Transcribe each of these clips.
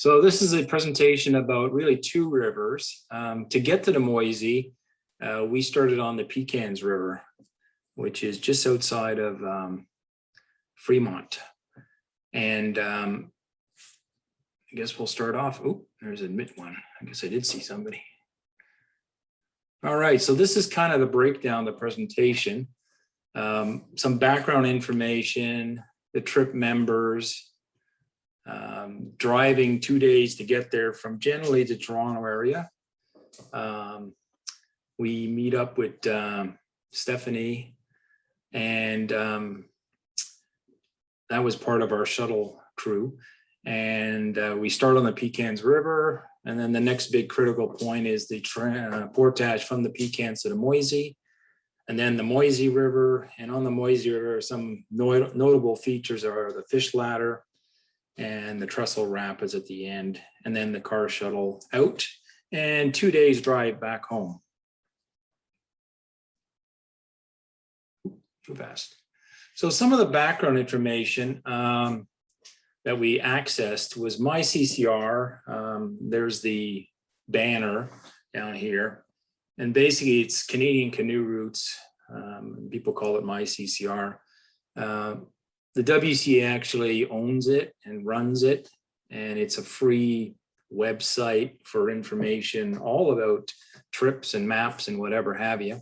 So this is a presentation about really two rivers. To get to the Moisie, we started on the Pékans River, which is just outside of Fremont. And I guess we'll start off. Oh, there's admit one. I guess I did see somebody. All right, so this is kind of the breakdown of the presentation. Some background information, the trip members, driving 2 days to get there from generally the Toronto area. We meet up with Stephanie, and that was part of our shuttle crew. And we start on the Pékans River, and then the next big critical point is the portage from the Pékans to the Moisie, and then the Moisie River. And on the Moisie River, some notable features are the fish ladder and the trestle rapids at the end, and then the car shuttle out, and 2 days drive back home. Too fast. So some of the background information that we accessed was my CCR. There's the banner down here, and basically it's Canadian Canoe Routes. People call it my CCR. The WCA actually owns it and runs it, and it's a free website for information all about trips and maps and whatever have you.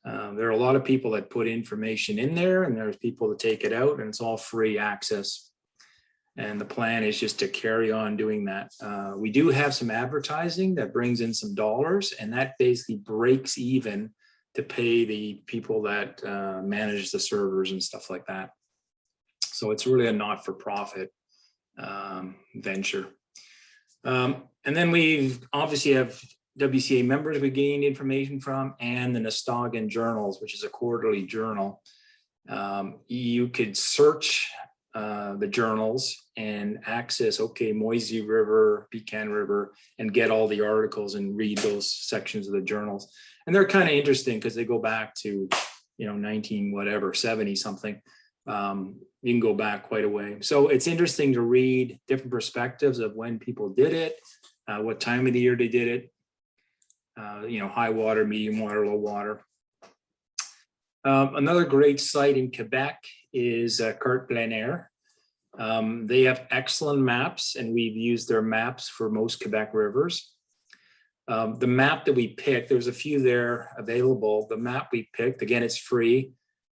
There are a lot of people that put information in there, and there's people that take it out, and it's all free access. And the plan is just to carry on doing that. We do have some advertising that brings in some dollars, and that basically breaks even to pay the people that manage the servers and stuff like that. So it's really a not-for-profit venture. And then we obviously have WCA members we gained information from, and the Nostagan Journals, which is a quarterly journal. You could search the journals and access, okay, Moisie River, Pékans River, and get all the articles and read those sections of the journals. And they're kind of interesting because they go back to, 70 something. You can go back quite a way. So it's interesting to read different perspectives of when people did it, what time of the year they did it, high water, medium water, low water. Another great site in Quebec is Carte Plein Air. They have excellent maps, and we've used their maps for most Quebec rivers. The map that we picked, there's a few there available. The map we picked, again, it's free,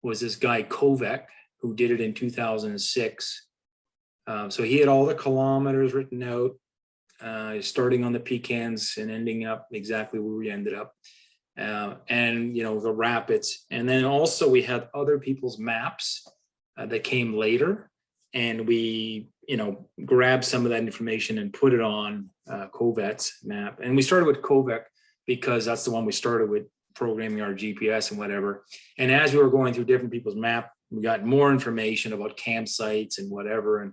was this guy Kovac, who did it in 2006. So he had all the kilometers written out, starting on the Pékans and ending up exactly where we ended up. And the rapids. And then also we had other people's maps that came later, and we grabbed some of that information and put it on Kovac's map. And we started with Kovac because that's the one we started with programming our GPS and whatever. And as we were going through different people's map, we got more information about campsites and whatever.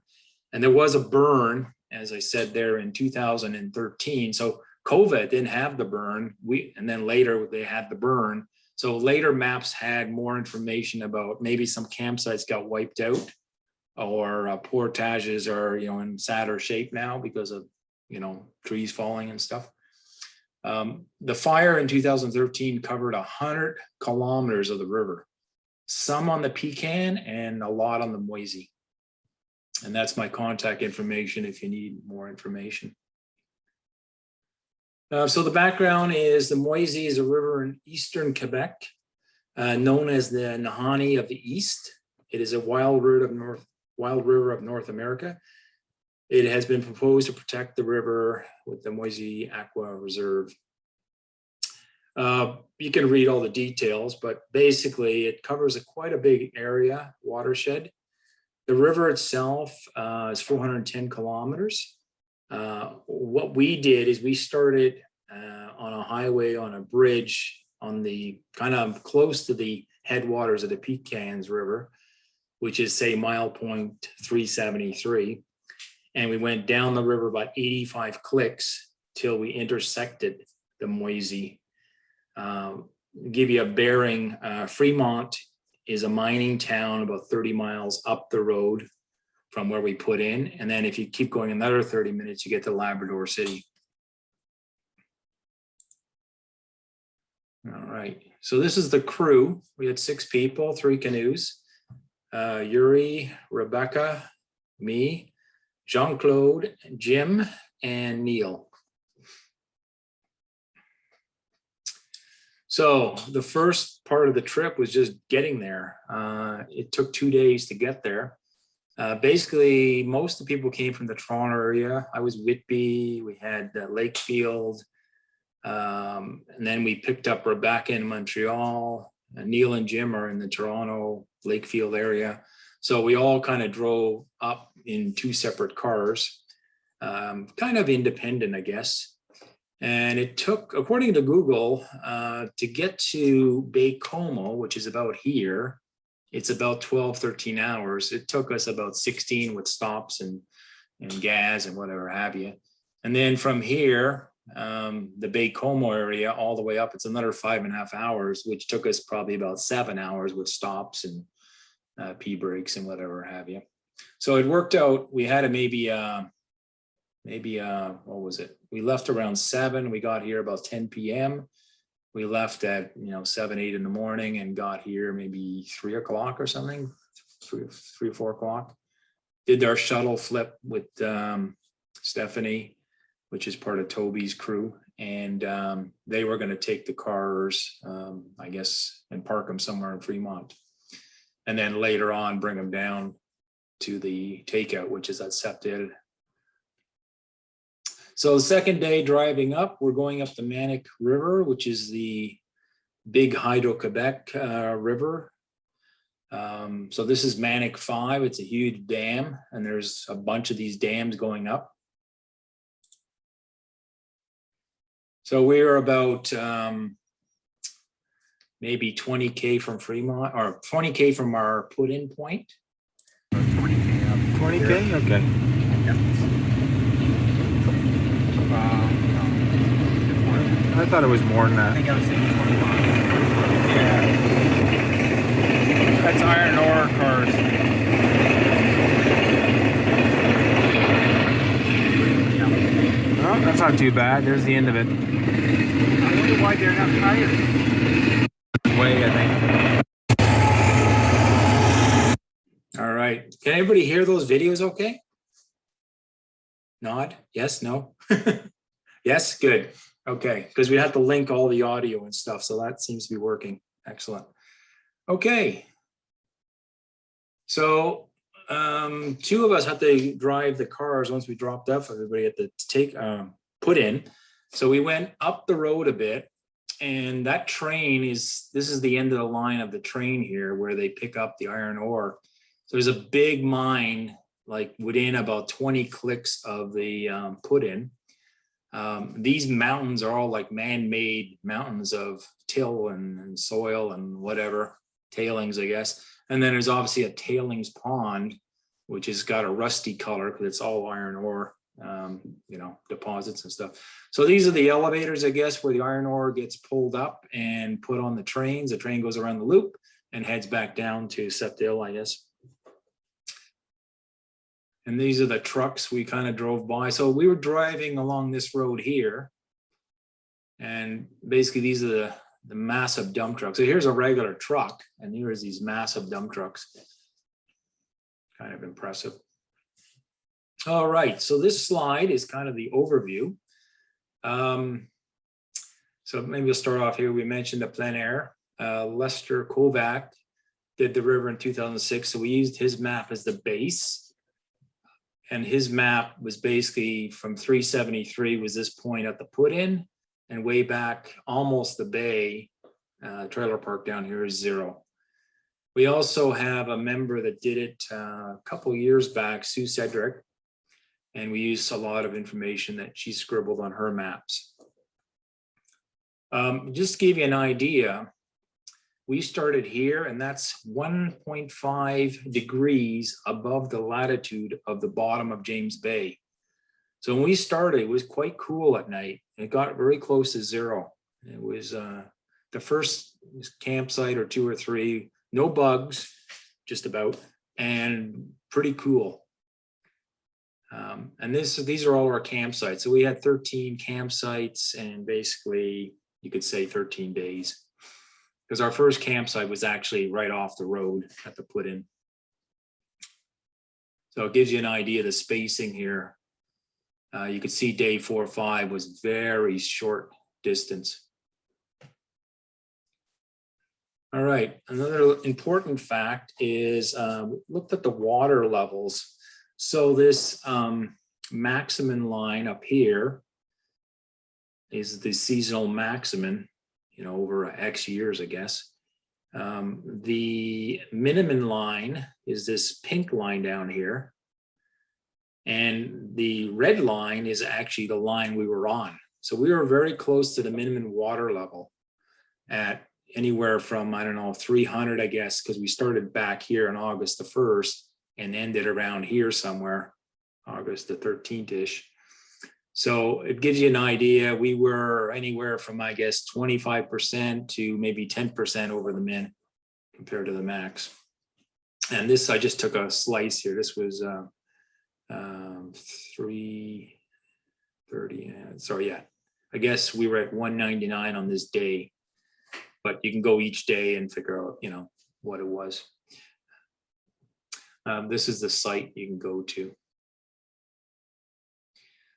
And there was a burn, as I said, there in 2013. So COVID didn't have the burn. And then later they had the burn. So later maps had more information about maybe some campsites got wiped out, or portages are in sadder shape now because of trees falling and stuff. The fire in 2013 covered 100 kilometers of the river, some on the Pékans and a lot on the Moisie. And that's my contact information if you need more information. So the background is the Moisie is a river in Eastern Quebec, known as the Nahanni of the East. It is a wild river of North America. It has been proposed to protect the river with the Moisie Aqua Reserve. You can read all the details, but basically it covers quite a big area, watershed. The river itself is 410 kilometers. What we did is we started on a highway, on a bridge, on the kind of close to the headwaters of the Pékans River, which is say mile point 373. And we went down the river about 85 clicks till we intersected the Moisie. Give you a bearing, Fremont is a mining town about 30 miles up the road from where we put in. And then if you keep going another 30 minutes, you get to Labrador City. All right, so this is the crew. We had 6 people, 3 canoes. Yuri, Rebecca, me, Jean-Claude, Jim, and Neil. So the first part of the trip was just getting there. It took 2 days to get there. Basically, most of the people came from the Toronto area. I was Whitby, we had Lakefield, and then we picked up Rebecca in Montreal. Neil and Jim are in the Toronto, Lakefield area. So we all kind of drove up in 2 separate cars, kind of independent, I guess. And it took, according to Google, to get to Baie-Comeau, which is about here, it's about 12, 13 hours. It took us about 16 with stops and gas and whatever have you. And then from here, the Baie-Comeau area all the way up, it's another 5.5 hours, which took us probably about 7 hours with stops and pee breaks and whatever have you. So it worked out. We had a maybe what was it? We left around 7. We got here about 10 p.m. We left at 7, 8 in the morning and got here maybe 3 o'clock or something, 3 or 4 o'clock. Did our shuttle flip with Stephanie, which is part of Toby's crew, and they were going to take the cars, I guess, and park them somewhere in Fremont, and then later on bring them down to the takeout, which is at Sept-Îles. So the second day driving up, we're going up the Manic River, which is the big Hydro-Quebec river. So this is Manic 5. It's a huge dam, and there's a bunch of these dams going up. So we're about maybe 20K from Fremont, or 20K from our put-in point. 20K up. 20K? Okay. Yep. I thought it was more than I that. think I was saying 25. Yeah. That's iron ore cars. Yeah. Oh, that's not too bad. There's the end of it. I wonder why they're not higher. Way, I think. All right. Can everybody hear those videos okay? Nod? Yes? No? Yes? Good. Okay. Because we have to link all the audio and stuff. So that seems to be working. Excellent. Okay. So 2 of us had to drive the cars once we dropped off. Everybody had to take put in. So we went up the road a bit. And that train this is the end of the line of the train here where they pick up the iron ore. So there's a big mine, like within about 20 clicks of the put in. These mountains are all like man-made mountains of till and soil and whatever, tailings, I guess. And then there's obviously a tailings pond, which has got a rusty color because it's all iron ore, deposits and stuff. So these are the elevators, I guess, where the iron ore gets pulled up and put on the trains. The train goes around the loop and heads back down to Sept-Îles, I guess. And these are the trucks we kind of drove by. So we were driving along this road here. And basically these are the massive dump trucks. So here's a regular truck and here's these massive dump trucks. Kind of impressive. All right, so this slide is kind of the overview. So maybe we'll start off here. We mentioned the plein air. Lester Kovac did the river in 2006. So we used his map as the base. And his map was basically from 373 was this point at the put-in, and way back almost the bay, trailer park down here is 0. We also have a member that did it a couple years back, Sue Cedric, and we used a lot of information that she scribbled on her maps. Just to give you an idea, we started here, and that's 1.5 degrees above the latitude of the bottom of James Bay. So when we started, it was quite cool at night. It got very close to 0. It was the first campsite or 2 or 3, no bugs, just about, and pretty cool. And these are all our campsites. So we had 13 campsites and basically you could say 13 days. Because our first campsite was actually right off the road at the put in. So it gives you an idea of the spacing here. You could see day 4 or 5 was very short distance. All right, another important fact is looked at the water levels. So this maximum line up here is the seasonal maximum, you know, over X years, I guess. The minimum line is this pink line down here. And the red line is actually the line we were on. So we were very close to the minimum water level at anywhere from, I don't know, 300, I guess, because we started back here on August the 1st and ended around here somewhere, August the 13th-ish. So it gives you an idea. We were anywhere from, I guess, 25% to maybe 10% over the min compared to the max. And this, I just took a slice here. This was 330. Sorry, yeah. I guess we were at 199 on this day, but you can go each day and figure out, you know, what it was. This is the site you can go to.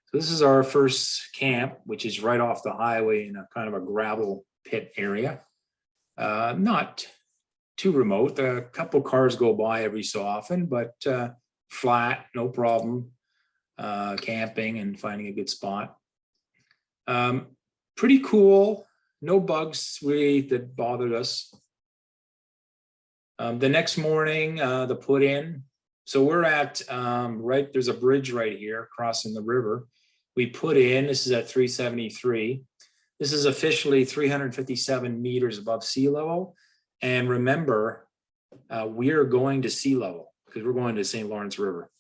So this is our first camp, which is right off the highway in a kind of a gravel pit area. Not too remote. A couple cars go by every so often, but flat, no problem. Camping and finding a good spot. Pretty cool. No bugs really that bothered us. The next morning, the put in. So we're at, right, there's a bridge right here crossing the river. We put in, this is at 373. This is officially 357 meters above sea level. And remember, we're going to sea level because we're going to St. Lawrence River.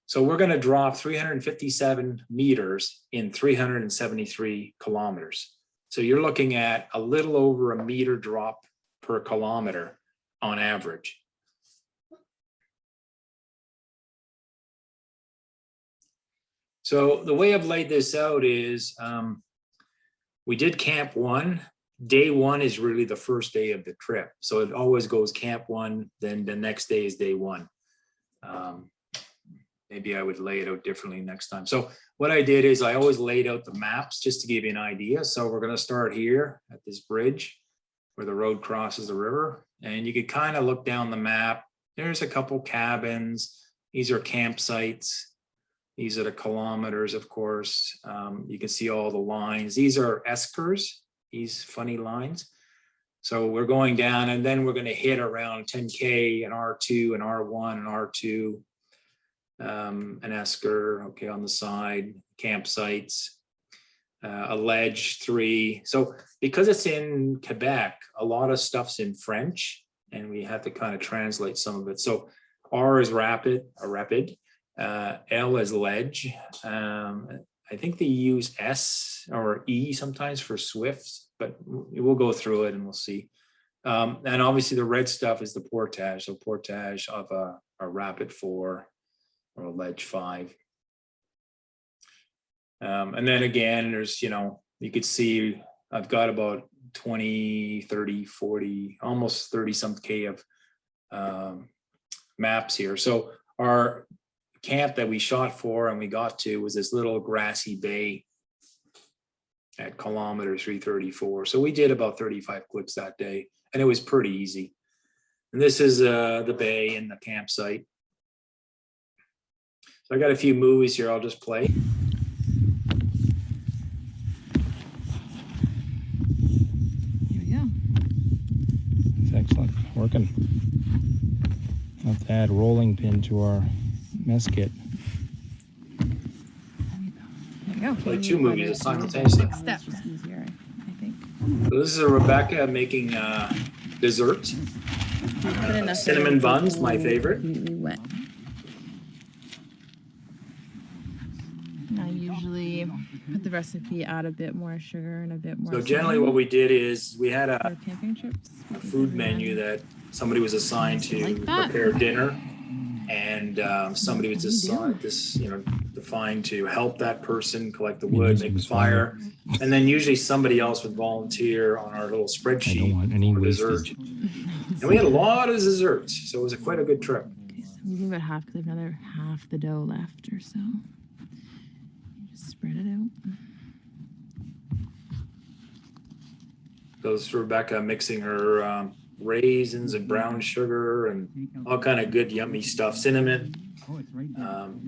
So we're going to drop 357 meters in 373 kilometers. So you're looking at a little over a meter drop per kilometer on average. So the way I've laid this out is we did camp 1. Day 1 is really the first day of the trip. So it always goes camp 1, then the next day is day 1. Maybe I would lay it out differently next time. So what I did is I always laid out the maps just to give you an idea. So we're going to start here at this bridge where the road crosses the river. And you could kind of look down the map. There's a couple cabins. These are campsites. These are the kilometers, of course. You can see all the lines. These are eskers, these funny lines. So we're going down and then we're going to hit around 10K and R2 and R1 and R2. An esker, okay, on the side, campsites, a ledge 3. So because it's in Quebec, a lot of stuff's in French and we had to kind of translate some of it. So R is rapid, L is ledge. I think they use S or E sometimes for Swift, but we'll go through it and we'll see. And obviously the red stuff is the portage. So portage of a rapid 4 or a ledge 5. And then again, there's, you know, you could see I've got about 20, 30, 40, almost 30 some K of maps here. So our camp that we shot for and we got to was this little grassy bay at kilometer 334. So we did about 35 clicks that day and it was pretty easy. And this is the bay and the campsite. So I got a few movies here I'll just play. Here we go. It's excellent. Working. I'll have to add rolling pin to our mess kit. There you go. Play 2 movies simultaneously. Step. Just easier, I think. So this is Rebecca making dessert. Cinnamon buns, my favorite. Completely wet. I usually put the recipe, add a bit more sugar and a bit more. So generally what we did is we had a camping trips. food menu that somebody was assigned to Like that? prepare dinner. and somebody was defined to help that person collect the wood, make the fire, and then usually somebody else would volunteer on our little I don't spreadsheet want any for dessert. wastage. And we had a lot of desserts, so it was quite a good trip. Okay, so I'm using about half because I have another half the dough left or so. Just spread it out. Goes Rebecca mixing her raisins and brown sugar and all kind of good yummy stuff, cinnamon.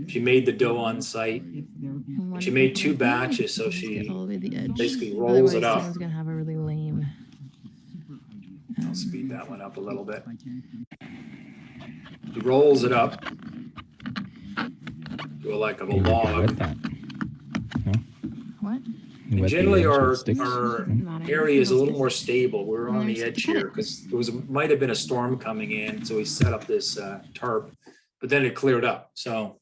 She made the dough on site. She made 2 batches, so she all the way to the edge. basically rolls it Otherwise, up. someone's gonna have a really lame. I'll speed that one up a little bit. He rolls it up to like a Wet log. that. What? And Wet the generally, edge so it our sticks. area is a little more stable. We're on the edge here because might have been a storm coming in, so we set up this tarp, but then it cleared up. So,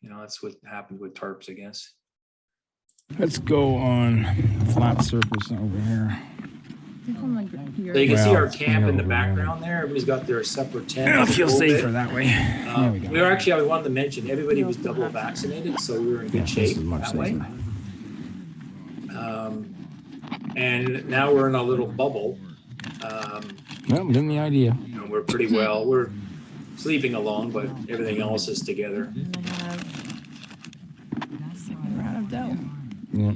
that's what happened with tarps, I guess. Let's go on flat surface over here. So you can see our it's camp in the over background there. Everybody's got their separate tent. It'll feel COVID. safer that way. There we go. I wanted to mention everybody was double vaccinated, so we were in Yeah, good this shape is much that way. safer. And now we're in a little bubble. Well, I'm getting the idea. We're pretty well. We're sleeping alone, but everything else is together. And I have a second round of dough. Yeah.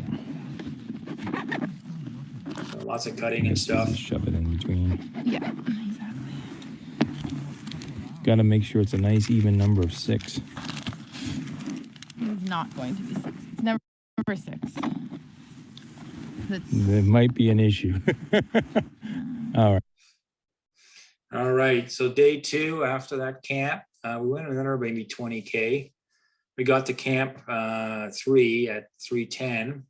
So lots of cutting and stuff. Just shove it in between. Yeah, exactly. Got to make sure it's a nice even number of 6. It's not going to be 6. It's never 6. There might be an issue. All right. All right. So day 2 after that camp, we went another maybe 20K. We got to camp 3 at 3:10.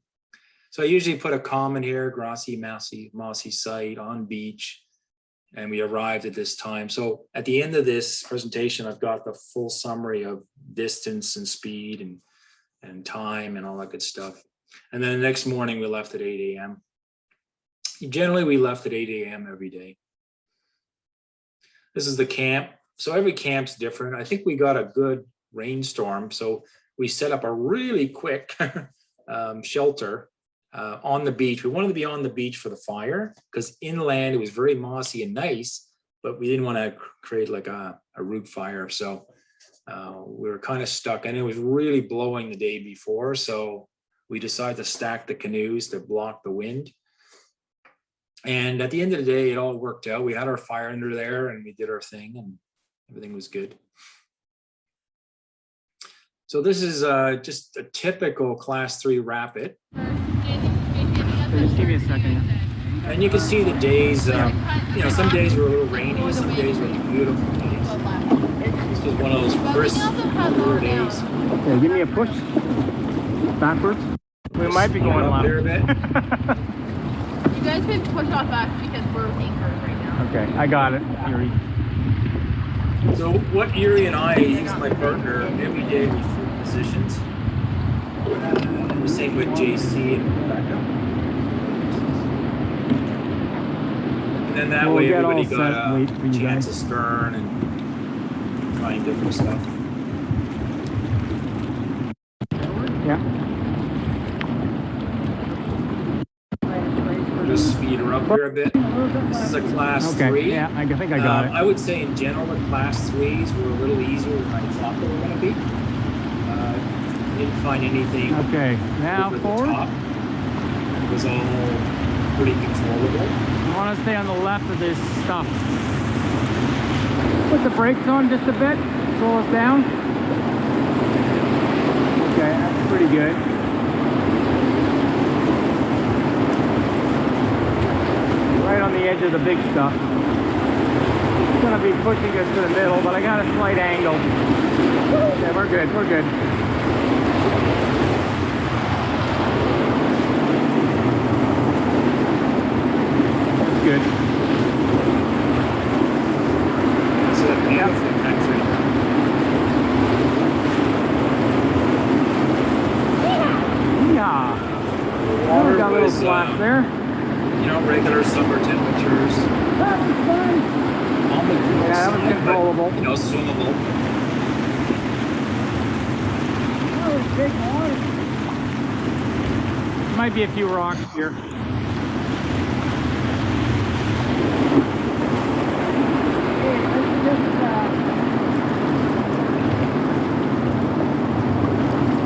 So I usually put a comment here, grassy, mossy site on beach. And we arrived at this time. So at the end of this presentation, I've got the full summary of distance and speed and time and all that good stuff. And then the next morning we left at 8 a.m. Generally, we left at 8 a.m. every day. This is the camp. So every camp's different. I think we got a good rainstorm. So we set up a really quick shelter on the beach. We wanted to be on the beach for the fire because inland it was very mossy and nice, but we didn't want to create like a root fire. So we were kind of stuck, and it was really blowing the day before. So we decided to stack the canoes to block the wind. And at the end of the day, it all worked out. We had our fire under there and we did our thing and everything was good. So this is just a typical class 3 rapid. Just give me a second. And you can see the days, some days were a little rainy, some days were beautiful days. This was one of those crisp, clear days. Okay, give me a push. Backwards. We might be going up left. there a bit. You guys can push off back because we're anchored right now. Okay, I got it, Yuri. So what Yuri and I, he's my partner, every day we flip positions. The same with JC and Rebecca. And then that We'll way get all everybody got set and wait for a you chance guys. to stern and find different stuff. Yeah. We'll just speed her up here a bit. This is a class Okay, 3. yeah, I think I got it. I would say in general, the class 3s were a little easier than I thought they were going to be. Didn't find anything Okay, now over the forward. top. It was all pretty controllable. You want to stay on the left of this stuff. Put the brakes on just a bit. Slow us down. Okay, that's pretty good. Right on the edge of the big stuff. It's going to be pushing us to the middle, but I got a slight angle. Yeah, we're good, we're good. That's good. This is a beautiful country. Yeah. Water We got a little was, splash there. regular summer temperatures. That was fun. On the cool Yeah, that was side, but, controllable. swimmable. big water. Might be a few rocks here.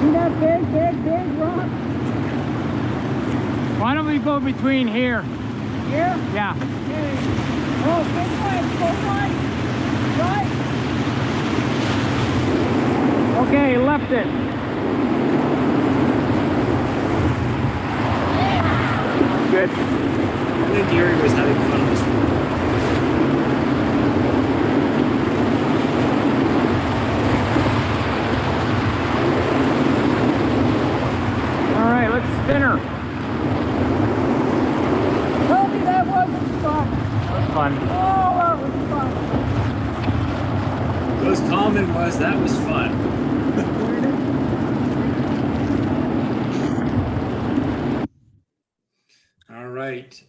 See that big rock? Why don't we go between here? Here? Yeah. Okay. Oh, big right, go right. Right. Okay, left it. Good. I think Gary was having fun with this one. All right, let's spin her. Tell me that wasn't fun. That was fun. Oh, that was fun. Most comment was that was fun. All right,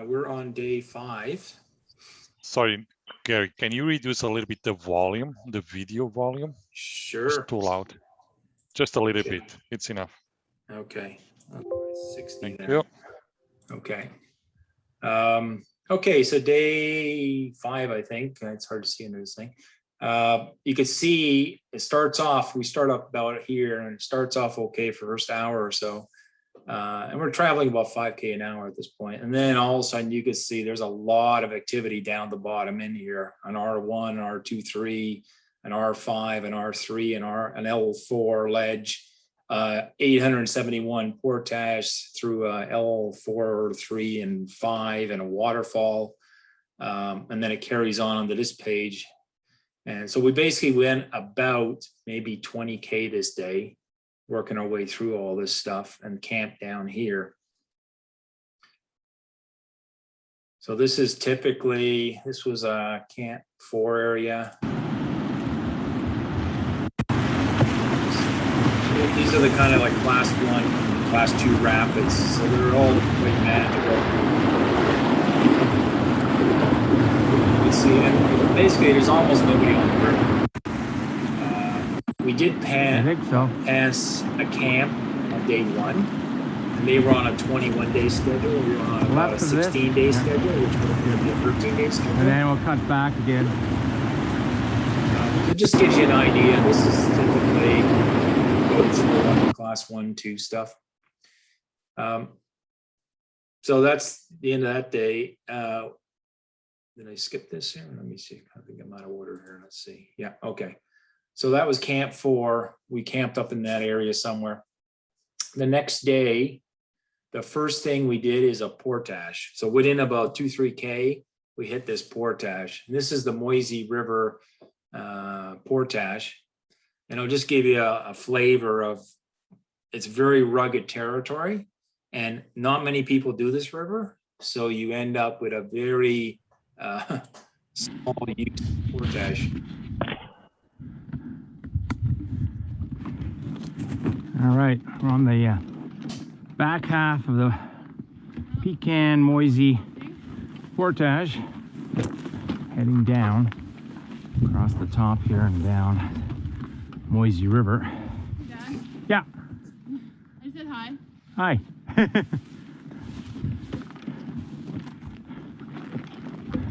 we're on day 5. Sorry, Gary, can you reduce a little bit the volume, the video volume? Sure. It's too loud. Just a little bit. It's enough. Okay. 60 Thank there. you. Okay. Okay, so day 5, I think. It's hard to see into this thing. You can see it starts off, we start up about here, and it starts off okay for the first hour or so. And we're traveling about 5K an hour at this point. And then all of a sudden you can see there's a lot of activity down the bottom in here, an R1, R2, 3, an R5, an R3, an L4 ledge, 871 portage through L4, 3, and 5, and a waterfall. And then it carries on to this page. And so we basically went about maybe 20K this day, working our way through all this stuff, and camped down here. So this is typically, this was a Camp 4 area. These are the kind of like class 1, class 2 rapids. So they're all quite manageable. You can see, and basically there's almost nobody on the river. We did pass a camp on day 1, and they were on a 21-day schedule. We were on about a 16-day schedule, which was going to be a 13-day schedule. And then we'll cut back again. It just gives you an idea. This is typically class 1, 2 stuff. So that's the end of that day. Did I skip this here? Let me see. I think I'm out of order here. Let's see. Yeah, okay. So that was Camp 4. We camped up in that area somewhere. The next day, the first thing we did is a portage. So within about 2-3K, we hit this portage. And this is the Moisie River portage. And I'll just give you a flavor of, it's very rugged territory, and not many people do this river. So you end up with a very small use portage. All right, we're on the back half of the Pecan Moisie portage, heading down across the top here and down Moisie River. Dad? Yeah. I said hi. Hi.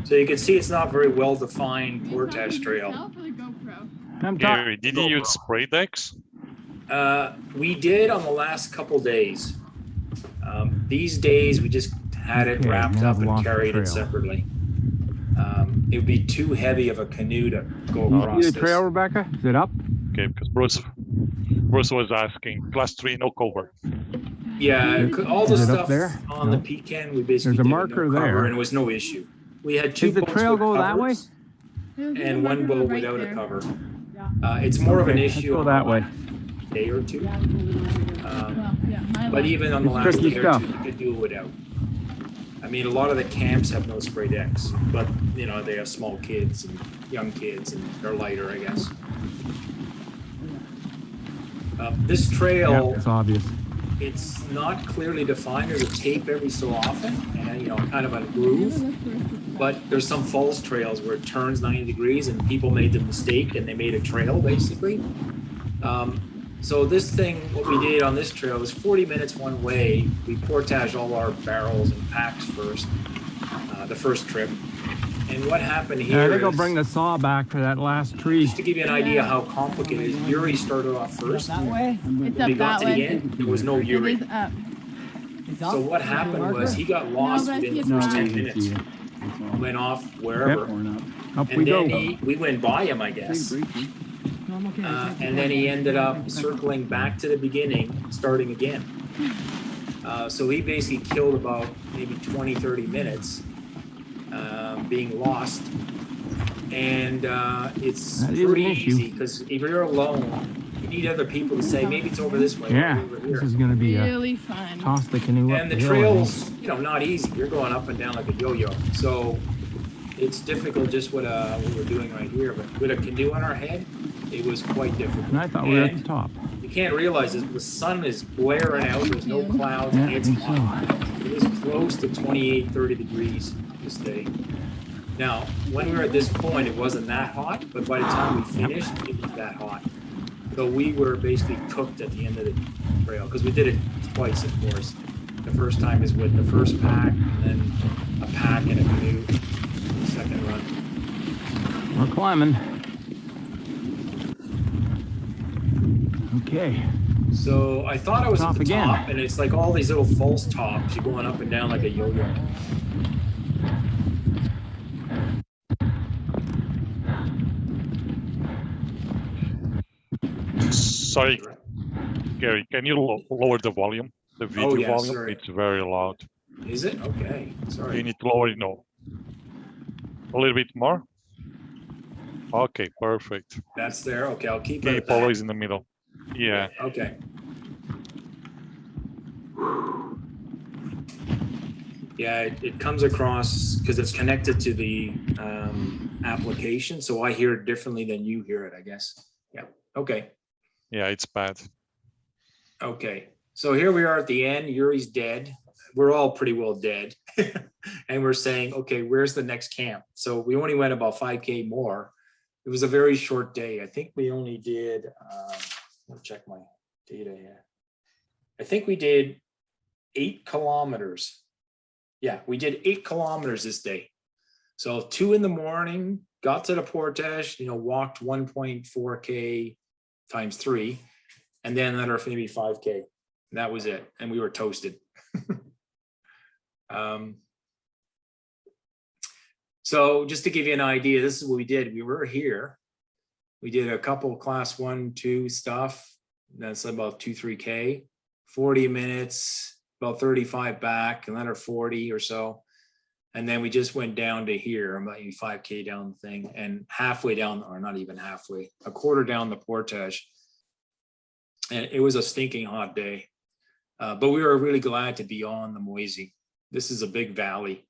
So you can see it's not very well defined portage trail. For the GoPro. I'm Gary, did you use spray decks? We did on the last couple days. These days we just had it wrapped up and carried it separately. It would be too heavy of a canoe to go across the trail, Rebecca? Is it up? Okay, because Bruce was asking, class 3, no cover. Yeah, all the stuff there? on the Pecan, we basically There's a did marker no cover, there. and it was no issue. We had 2 Does the boats trail with go that way? covers and 1 boat without a cover. It's more of an issue Let's go that way. day or 2. Yeah, But even on the last tricky day or stuff. 2, you could do it without. I mean, a lot of the camps have no spray decks, but you know, they have small kids and young kids, and they're lighter, I guess. This trail, Yeah, it's obvious. it's not clearly defined. There's a tape every so often, and you know, kind of a groove. But there's some false trails where it turns 90 degrees, and people made the mistake and they made a trail basically. So this thing, what we did on this trail was 40 minutes one way. We portaged all our barrels and packs first, the first trip. And what happened here I think I'll is, bring the saw back for that last tree. just to give you an idea how complicated it is, Yuri started off first. It's When up we got that to the way. end, there was no It Yuri. is up. So what happened was he got lost but I within see the it first fine. 10 minutes. Went off wherever. Up we And go. then we went by him, I guess. And then he ended up circling back to the beginning, starting again. So he basically killed about maybe 20, 30 minutes being lost. And it's That is an pretty issue. easy because if you're alone, you need other people to say, maybe it's over this way. Yeah, or over this here. is going to be a Really fun. toss the canoe up And the hill, I think. trails, not easy. You're going up and down like a yo-yo. So it's difficult just what we're doing right here. But with a canoe on our head, it was quite difficult. And I thought we were at And the top. you can't realize this, the sun is blaring out. There's no clouds. Yeah, and I it's think hot. so. It was close to 28, 30 degrees this day. Now, when we were at this point, it wasn't that hot, but by the time we finished, it was that hot. So we were basically cooked at the end of the trail because we did it twice, of course. The first time is with the first pack, and then a pack and a canoe, the second run. We're climbing. Okay. So I thought I was Top at the again. top, and it's like all these little false tops. You're going up and down like a yo-yo. Sorry, Gary, can you lower the volume? The video yeah, volume? sorry. It's very loud. Is it? Okay, You sorry. need to lower it now. A little bit more. Okay, perfect. That's there. Okay, I'll keep it at Keep that. always in the middle. Yeah. Okay. Yeah, it comes across because it's connected to the application, so I hear it differently than you hear it, I guess. Yeah. Okay. Yeah, it's bad. Okay. So here we are at the end. Yuri's dead. We're all pretty well dead, and we're saying, okay, where's the next camp? So we only went about 5K more. It was a very short day. I think we only did. Let me check my data here. I think we did 8 kilometers. Yeah, we did 8 kilometers this day. So 2 in the morning, got to the portage, walked 1.4K times 3, and then another maybe 5K. And that was it. And we were toasted. So just to give you an idea, this is what we did. We were here. We did a couple class 1, 2 stuff. That's about 2, 3K, 40 minutes, about 35 back, another 40 or so. And then we just went down to here, about 5K down the thing, and halfway down, or not even halfway, a quarter down the portage. And it was a stinking hot day. But we were really glad to be on the Moisie. This is a big valley.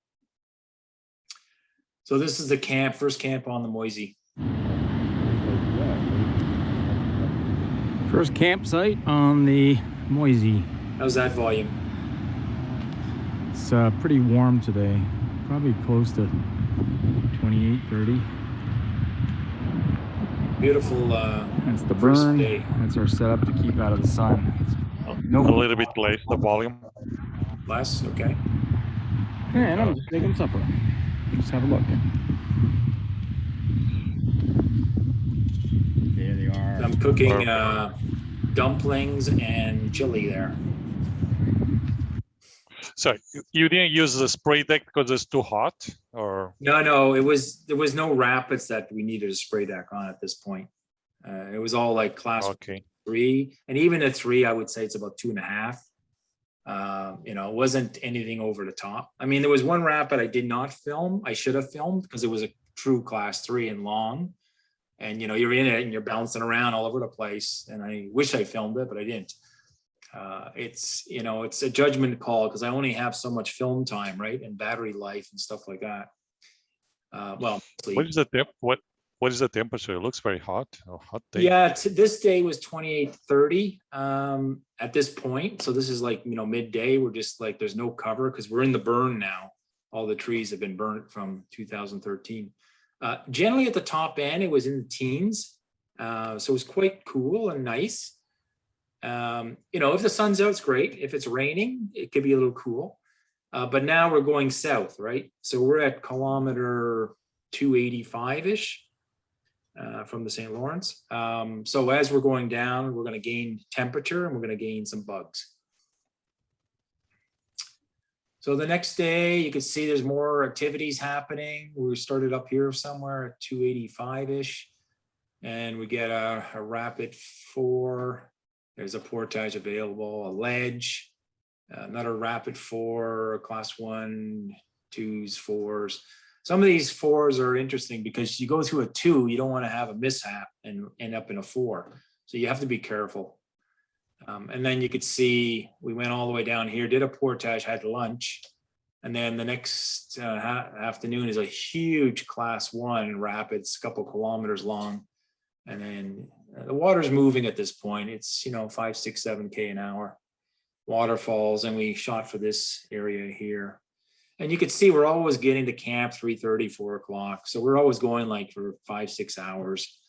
So this is the camp, first camp on the Moisie. First campsite on the Moisie. How's that volume? It's pretty warm today. Probably close to 28, 30. Beautiful That's the first burn. day. That's our setup to keep out of the sun. A Nope. little bit late, the volume. Less, okay. Yeah, I'm just making supper. Just have a look. There they are. I'm cooking dumplings and chili there. So you didn't use the spray deck because it's too hot, or? No, there was no rapids that we needed a spray deck on at this point. It was all like class Okay. 3, and even at 3, I would say it's about 2.5. It wasn't anything over the top. I mean, there was one rapid I did not film. I should have filmed because it was a true class 3 and long. And, you're in it and you're bouncing around all over the place. And I wish I filmed it, but I didn't. It's a judgment call because I only have so much film time, right? And battery life and stuff like that. What is the temp? What is the temperature? It looks very hot. A hot day. Yeah, this day was 28, 30 at this point. So this is like, midday. We're just like, there's no cover because we're in the burn now. All the trees have been burnt from 2013. Generally at the top end, it was in the teens. So it was quite cool and nice. You know, if the sun's out, it's great. If it's raining, it could be a little cool. But now we're going south, right? So we're at kilometer 285-ish from the St. Lawrence. So as we're going down, we're going to gain temperature and we're going to gain some bugs. So the next day, you can see there's more activities happening. We started up here somewhere at 285-ish, and we get a rapid 4. There's a portage available, a ledge, another rapid 4, class 1, 2s, 4s. Some of these 4s are interesting because you go through a 2, you don't want to have a mishap and end up in a 4. So you have to be careful. And then you could see we went all the way down here, did a portage, had lunch. And then the next afternoon is a huge class 1 rapids, a couple kilometers long. And then the water's moving at this point. It's, you know, 5, 6, 7K an hour. Waterfalls, and we shot for this area here. And you could see we're always getting to camp 3:30, 4 o'clock. So we're always going like for 5, 6 hours.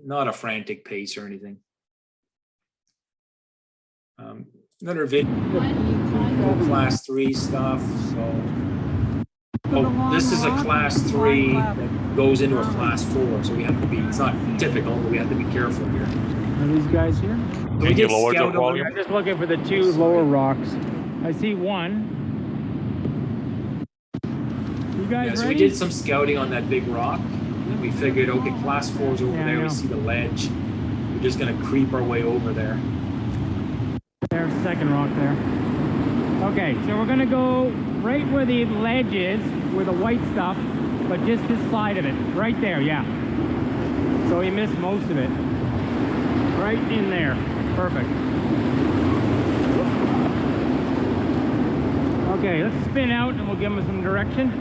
Not a frantic pace or anything. Another video, class 3 stuff. So this is a class 3 that goes into a class 4. So we have to be, it's not typical, but we have to be careful here. Are these guys here? So we did lower the scout volume? I'm just looking for the 2 lower rocks. I see one. You guys Yeah, so we ready? did some scouting on that big rock. We figured, okay, class 4's over Yeah, I there. know. We see the ledge. We're just gonna creep our way over there. There's the second rock there. Okay, so we're gonna go right where the ledge is, where the white stuff, but just this side of it. Right there, yeah. So we missed most of it. Right in there. Perfect. Okay, let's spin out and we'll give them some direction.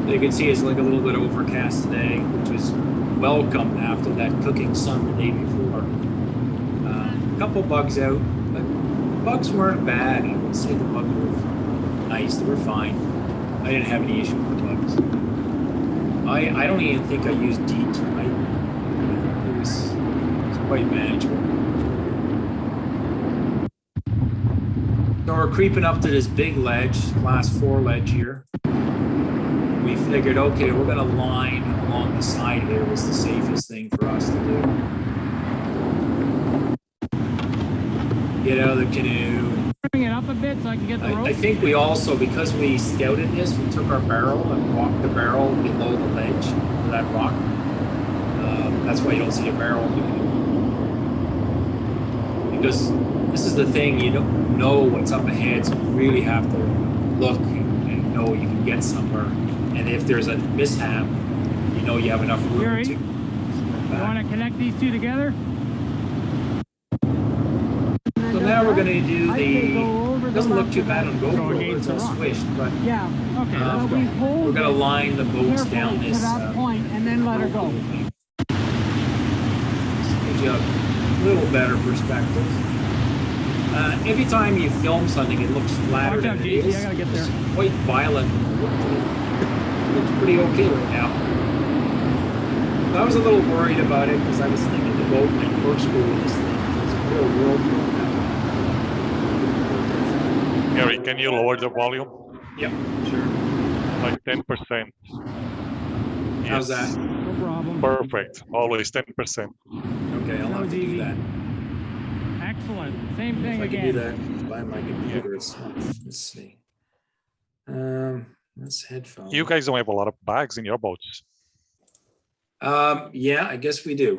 You can see it's like a little bit overcast today, which was welcome after that cooking sun the day before. A couple bugs out, but bugs weren't bad. I would say the bugs were nice. They were fine. I didn't have any issue with the bugs. I don't even think I used DEET. It was quite manageable. So we're creeping up to this big ledge, class 4 ledge here. We figured, okay, we're gonna line along the side here was the safest thing for us to do. Get out of the canoe. Bring it up a bit so I can get the rope. I think we also, because we scouted this, we took our barrel and walked the barrel below the ledge of that rock. That's why you don't see a barrel. Because this is the thing, you don't know what's up ahead, so you really have to look and know you can get somewhere. And if there's a mishap, you know you have enough room Gary, to. You want to connect these 2 together? So now we're going to do the. Doesn't look too bad on GoPro. It's all squished, but Yeah, okay. Uh, So we hold we're going to line the boats carefully down to this. that point and then let her go. Gives you a little better perspective. Every time you film something, it looks flatter Watch out, than it JC, is. I gotta get there. It's quite violent. It looks pretty okay right now. I was a little worried about it because I was thinking the boat might corkscrew with this thing. It's a real whirlpool now. Gary, can you lower the volume? Yep, sure. Like 10%. How's Yes. that? No problem. Perfect. Always 10%. Okay, I'll That have was to do easy. that. Excellent. Same If thing I can do again. that by my computer, it's let's see. That's headphones. You guys don't have a lot of bags in your boats. Yeah, I guess we do.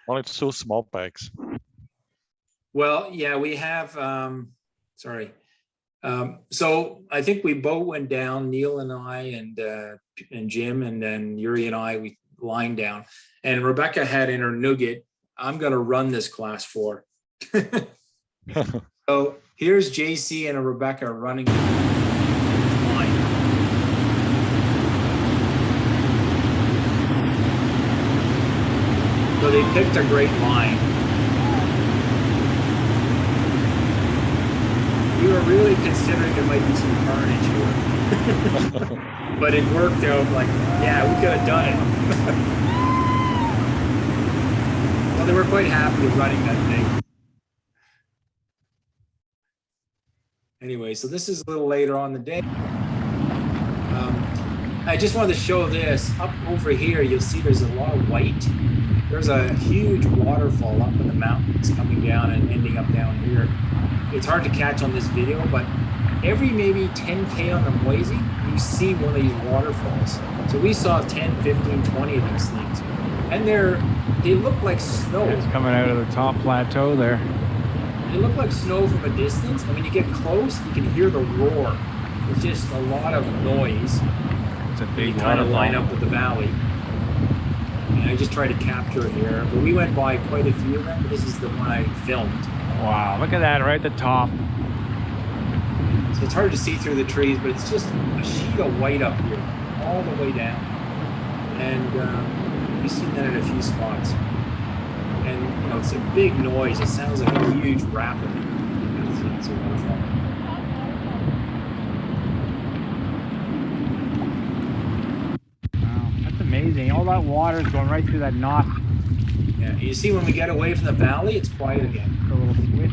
Only 2 small bags. Well, yeah, we have, sorry. So I think we both went down, Neil and I and Jim, and then Yuri and I, we lined down. And Rebecca had in her nugget, I'm gonna run this class 4. So here's JC and Rebecca running line. So they picked a great line. We were really considering there might be some carnage here. But it worked out like, yeah, we could have done it. Well, they were quite happy with running that thing. Anyway, so this is a little later on in the day. I just wanted to show this. Up over here, you'll see there's a lot of white. There's a huge waterfall up in the mountains coming down and ending up down here. It's hard to catch on this video, but every maybe 10K on the Moisie, you see one of these waterfalls. So we saw 10, 15, 20 of these things. And they look like snow. It's coming out of the top plateau there. They look like snow from a distance. And when you get close, you can hear the roar. It's just a lot of noise. It's a They big kind of line waterfall. up with the valley. And I just tried to capture it here. But we went by quite a few of them. But this is the one I filmed. Wow, look at that right at the top. So it's hard to see through the trees, but it's just a sheet of white up here, all the way down. And we've seen that in a few spots. And you know, it's a big noise. It sounds like a huge rapid. It's a waterfall. Wow, that's amazing. All that water is going right through that knot. Yeah, you see when we get away from the valley, it's quiet again. A little switch.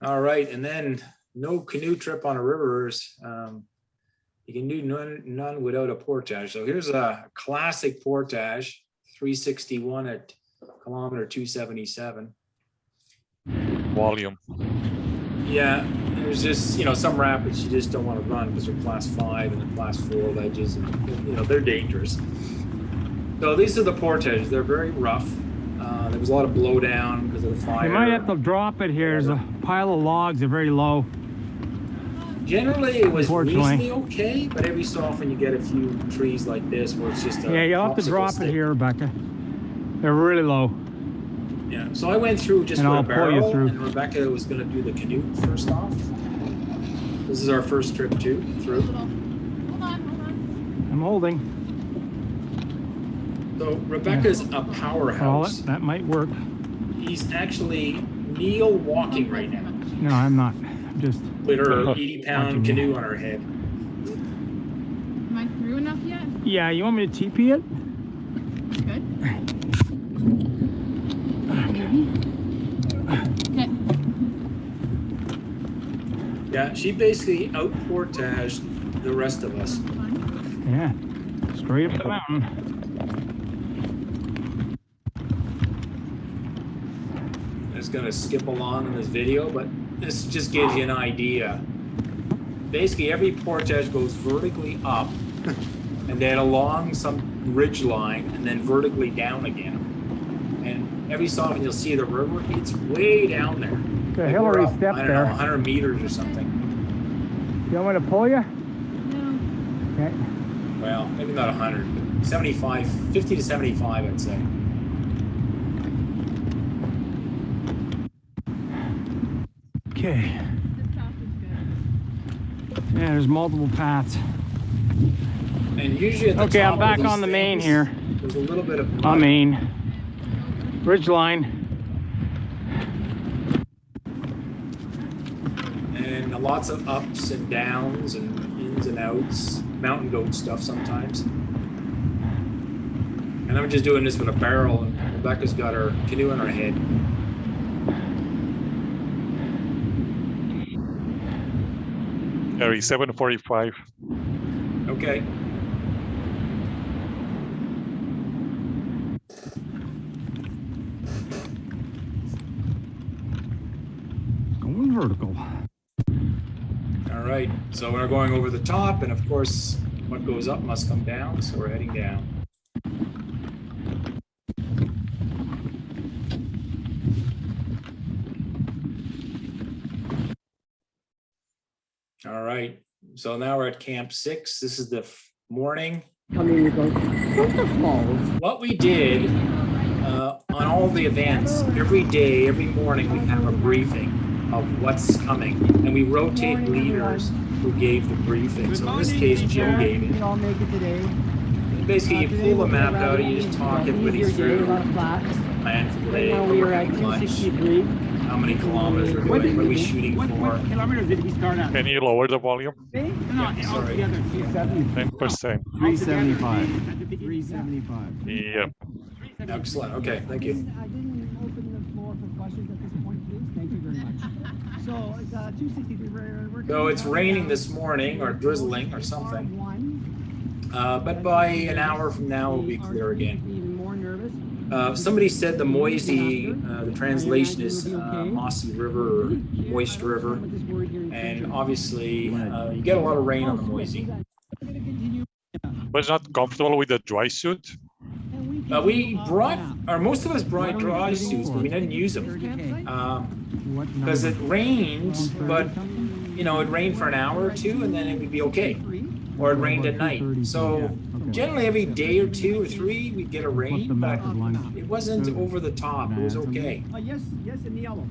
All right, and then no canoe trip on a rivers. You can do none without a portage. So here's a classic portage, 361 at kilometer 277. Volume. Yeah, there's just, you know, some rapids you just don't want to run because they're class 5 and they're class 4 ledges, and you know, they're dangerous. So these are the portages. They're very rough. There was a lot of blowdown because of the fire. You might have to drop it here. There's a pile of logs. They're very low. Generally, it was Unfortunately. reasonably okay, but every so often you get a few trees like this where it's just a Yeah, you'll have to popsicle drop stick. it here, Rebecca. They're really low. Yeah, so I went through just And for I'll a pull you barrel, through. and Rebecca was going to do the canoe first off. This is our first trip through. Hold on. I'm holding. So Rebecca's a Call powerhouse. it. That might work. He's actually Neil walking right now No, I'm not. I'm just. with her Watching 80-pound you. canoe on her head. Am I through enough yet? Yeah, you want me to TP it? Good. Okay. Yeah, she basically out-portaged the rest of us. Yeah. Straight up the mountain. I'm just gonna skip along in this video, but this just gives you an idea. Basically, every portage goes vertically up and then along some ridge line and then vertically down again. And every so often you'll see the river, it's way down there. The Like Hillary we're up, step I don't there. know, 100 meters or something. You want me to pull you? No. Okay. Well, maybe not 100, 75, 50 to 75, I'd say. Okay. This path is good. Yeah, there's multiple paths. And usually at the Okay, top I'm back of these on the main things, here. There's a little bit of mud. On main. Ridge line. And lots of ups and downs and ins and outs, mountain goat stuff sometimes. And I'm just doing this with a barrel, and Rebecca's got her canoe on her head. Gary, 7:45. Okay. Going vertical. All right. So we're going over the top, and of course, what goes up must come down. So we're heading down. All right. So now we're at Camp 6. This is the morning. What we did on all the events, every day, every morning, we have a briefing of what's coming, and we rotate leaders who gave the briefing. So in this case, Jill gave it. I'll make it today. And basically, you pull the map out, and you just talk everybody through, plan for the day, Right now what we we're are at having lunch, 263. how how many kilometers we're What doing. did What are we he- shooting what for? kilometers did we start at? Can you lower the volume? No, Yeah, sorry. altogether, 10%. 375. 375. Yep. Excellent. Okay, thank you. I didn't open the floor for questions at this point, please. Thank you very much. So it's 263. We're So it's raining this morning, or drizzling, or something. But by an hour from now, it'll be clear again. Even more nervous. Somebody said the Moisie, the translation is Moisie River or Moist River, and obviously you get a lot of rain on the Moisie. Was not comfortable with the dry suit? We brought, or most of us brought dry suits, but we didn't use them because it rained, but you know, it rained for an hour or two and then it would be okay, or it rained at night. So generally every day or two or three we'd get a rain, but it wasn't over the top. It was okay. Yes, in the yellow.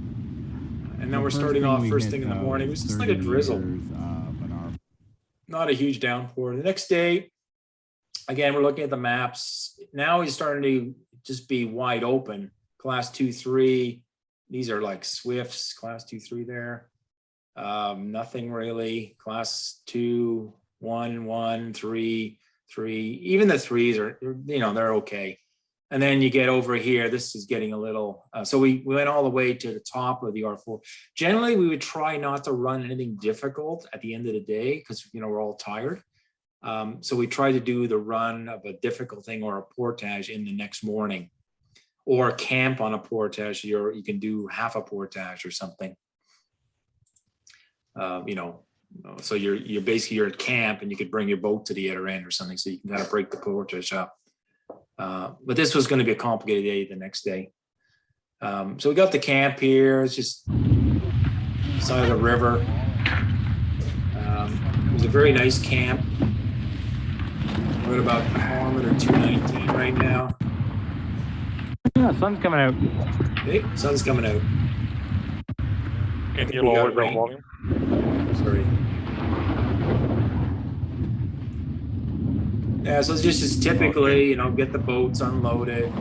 And then we're starting off first thing in the morning. It was just like a drizzle, not a huge downpour. The next day, again, we're looking at the maps. Now he's starting to just be wide open. Class 2, 3. These are like Swifts, class 2, 3 there. Nothing really. Class 2, 1, 1, 3, 3. Even the threes are, you know, they're okay. And then you get over here, this is getting a little, so we went all the way to the top of the R4. Generally, we would try not to run anything difficult at the end of the day because, you know, we're all tired. So we try to do the run of a difficult thing or a portage in the next morning, or camp on a portage. You can do half a portage or something. You know, so you're basically at camp and you could bring your boat to the other end or something, so you can kind of break the portage up. But this was going to be a complicated day the next day. So we got the camp here. It's just side of the river. It was a very nice camp. We're at about kilometer 219 right now. Yeah, sun's coming out. Hey, sun's coming out. Can you we got lower the rain. volume? Sorry. Yeah, so it's just as typically, you know, get the boats unloaded,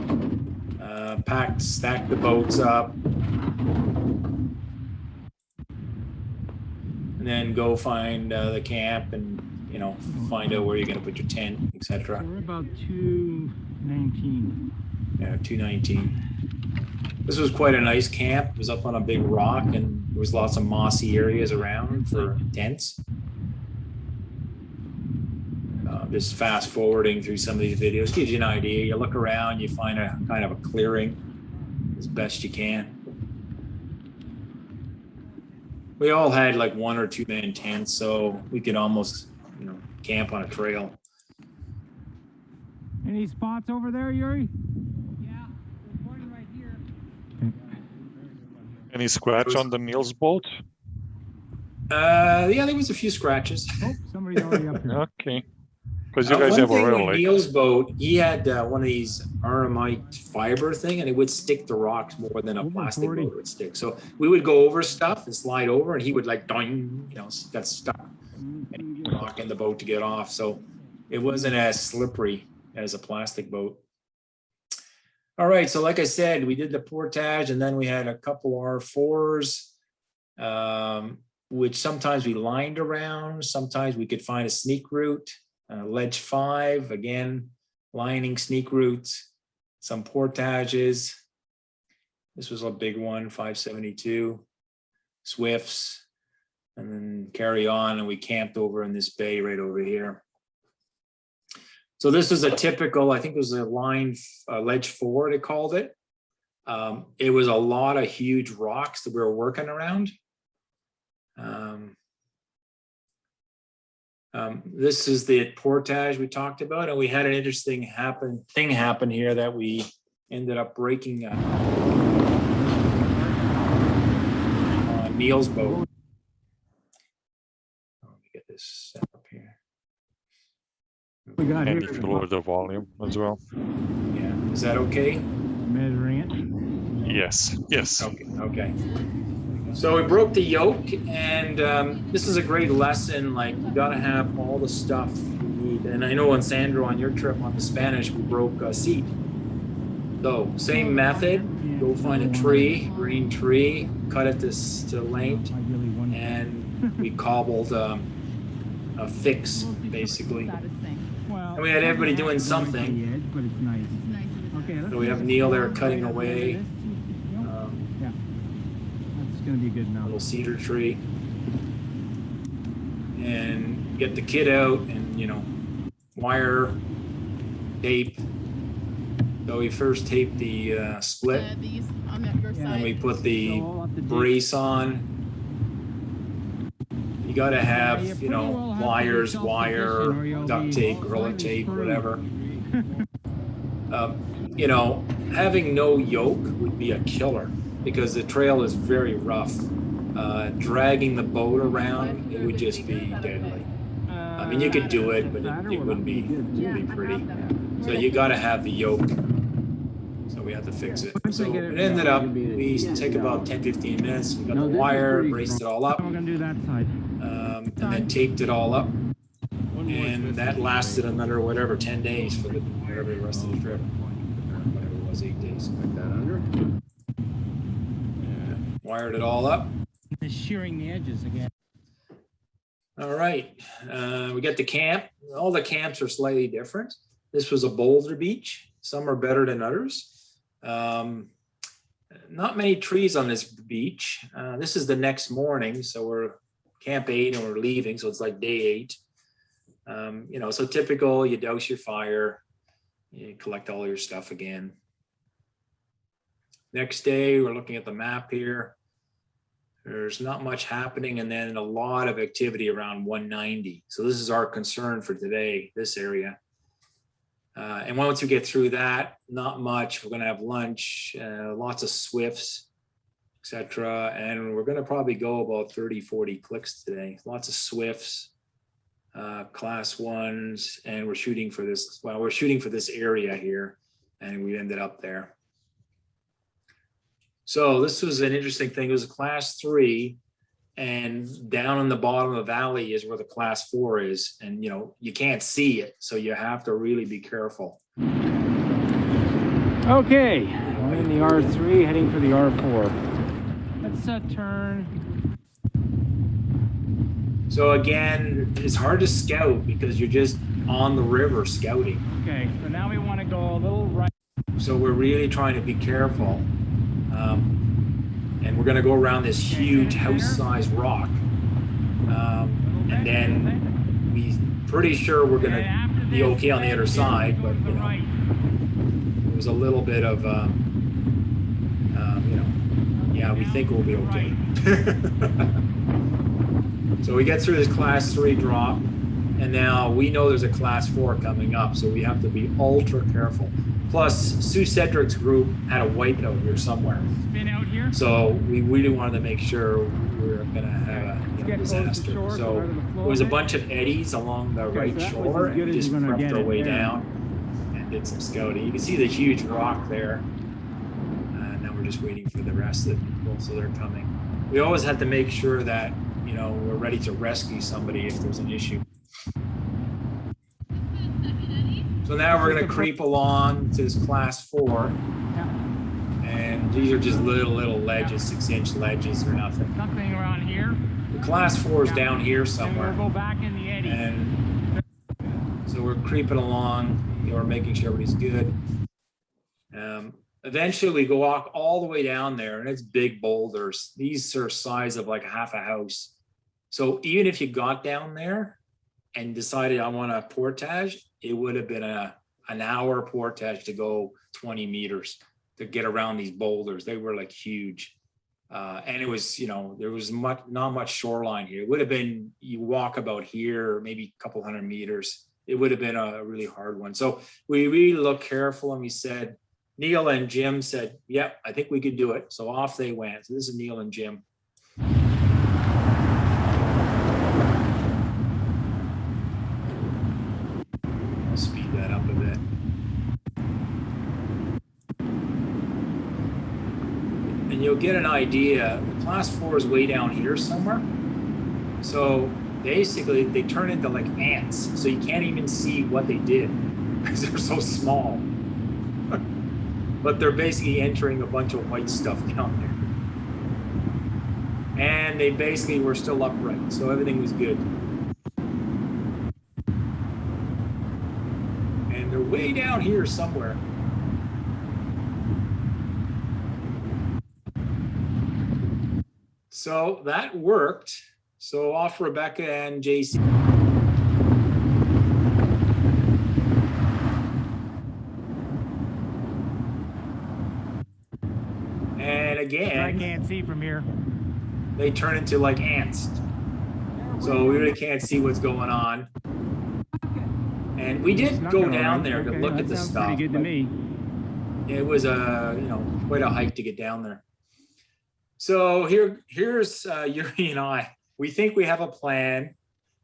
stack the boats up, and then go find the camp and, you know, find out where you're going to put your tent, etc. So we're about 219. Yeah, 219. This was quite a nice camp. It was up on a big rock and there was lots of mossy areas around for tents. Just fast forwarding through some of these videos gives you an idea. You look around, you find a kind of a clearing as best you can. We all had like 1 or 2 man tents, so we could almost, you know, camp on a trail. Any spots over there, Yuri? Yeah, we're pointing right here. Any scratch on the Niels boat? Yeah, there was a few scratches. Oh, somebody's already up here. Okay. Because you guys One have a thing real with lake. Neil's boat, he had one of these RMI fiber thing, and it would stick to rocks more than a Over plastic 40. boat would stick. So we would go over stuff and slide over, and he would like, doing, you know, got stuck and rock in the boat to get off. So it wasn't as slippery as a plastic boat. All right, so like I said, we did the portage, and then we had a couple R4s, which sometimes we lined around. Sometimes we could find a sneak route. Ledge 5, again, lining sneak routes, some portages. This was a big one, 572, Swifts, and then carry on, and we camped over in this bay right over here. So this is a typical, I think it was a line, Ledge 4, they called it. It was a lot of huge rocks that we were working around. This is the portage we talked about, and we had an interesting thing happen here that we ended up breaking Neil's boat. Let me get this set up here. We got And here. if you lower the volume as well. Yeah, is that okay? Measuring it. Yes, yes. Okay. So we broke the yoke, and this is a great lesson. Like, you got to have all the stuff you need. And I know on Sandro, on your trip on the Spanish, we broke a seat. So same method, go find a tree, green tree, cut it to length, and we cobbled a fix basically. And we had everybody doing something. But it's nice. Okay, So we have Neil there cutting away Yeah, that's gonna be good a now. little cedar tree. And get the kit out and, you know, wire, tape. So we first taped the split, These on your and side. we put the brace on. You gotta have, you know, pliers, wire, duct tape, gorilla tape, whatever. You know, having no yoke would be a killer because the trail is very rough. Dragging the boat around, it would just be deadly. I mean, you could do it, but it wouldn't be pretty. So you gotta have the yoke. So we had to fix it. So it ended up, we take about 10-15 minutes. We got the wire, braced it all up, We're gonna do that side. and then taped it all up. And that lasted another, whatever, 10 days for the rest of the trip. Whatever it was, 8 days. Like that under. Wired it all up. Just shearing the edges again. All right, we got the camp. All the camps are slightly different. This was a boulder beach. Some are better than others. Not many trees on this beach. This is the next morning, so we're camp 8 and we're leaving, so it's like day 8. You know, so typical, you douse your fire, you collect all your stuff again. Next day, we're looking at the map here. There's not much happening, and then a lot of activity around 190. So this is our concern for today, this area. And once we get through that, not much. We're gonna have lunch, lots of swifts, etc. And we're gonna probably go about 30-40 clicks today. Lots of swifts, class 1s, and we're shooting for this, well, we're shooting for this area here, and we ended up there. So this was an interesting thing. It was a class 3, and down in the bottom of the valley is where the class 4 is. And, you know, you can't see it, so you have to really be careful. Okay, we're in the R3, heading for the R4. Let's turn. So again, it's hard to scout because you're just on the river scouting. Okay, so now we want to go a little right. So we're really trying to be careful. And we're gonna go around this huge house-sized rock. And then we pretty sure we're gonna be okay on the other side, but you know, it was a little bit of, you know, yeah, we think we'll be okay. So we get through this class 3 drop, and now we know there's a class 4 coming up, so we have to be ultra careful. Plus, Sue Cedric's group had a wipeout here somewhere. Spin out here. So we really wanted to make sure we were gonna have a disaster. So it was a bunch of eddies along the right shore, and we just crept our way down and did some scouting. You can see the huge rock there. Now we're just waiting for the rest of the people, so they're coming. We always had to make sure that, you know, we're ready to rescue somebody if there's an issue. So now we're gonna creep along to this class 4. And these are just little ledges, 6-inch ledges or nothing. Nothing around here. The class 4 is down here somewhere. And we'll go back in the eddy. And so we're creeping along, you know, we're making sure everybody's good. Eventually we go walk all the way down there, and it's big boulders. These are size of like half a house. So even if you got down there and decided I want a portage, it would have been an hour portage to go 20 meters to get around these boulders. They were like huge. And it was, you know, there was not much shoreline here. It would have been, you walk about here, maybe a couple 100 meters. It would have been a really hard one. So we really looked careful, and we said, Neil and Jim said, yep, I think we could do it. So off they went. So this is Neil and Jim. I'll speed that up a bit. And you'll get an idea. The class 4 is way down here somewhere. So basically they turn into like ants. So you can't even see what they did because they're so small. but they're basically entering a bunch of white stuff down there. And they basically were still upright, so everything was good. And they're way down here somewhere. So that worked. So off Rebecca and JC. And again, I can't see from here. they turn into like ants. So we really can't see what's going on. And we did Snuck go it all down right. there to Okay, look that at the sounds stuff. pretty good to but me. It was quite a hike to get down there. So here's Yuri and I. We think we have a plan.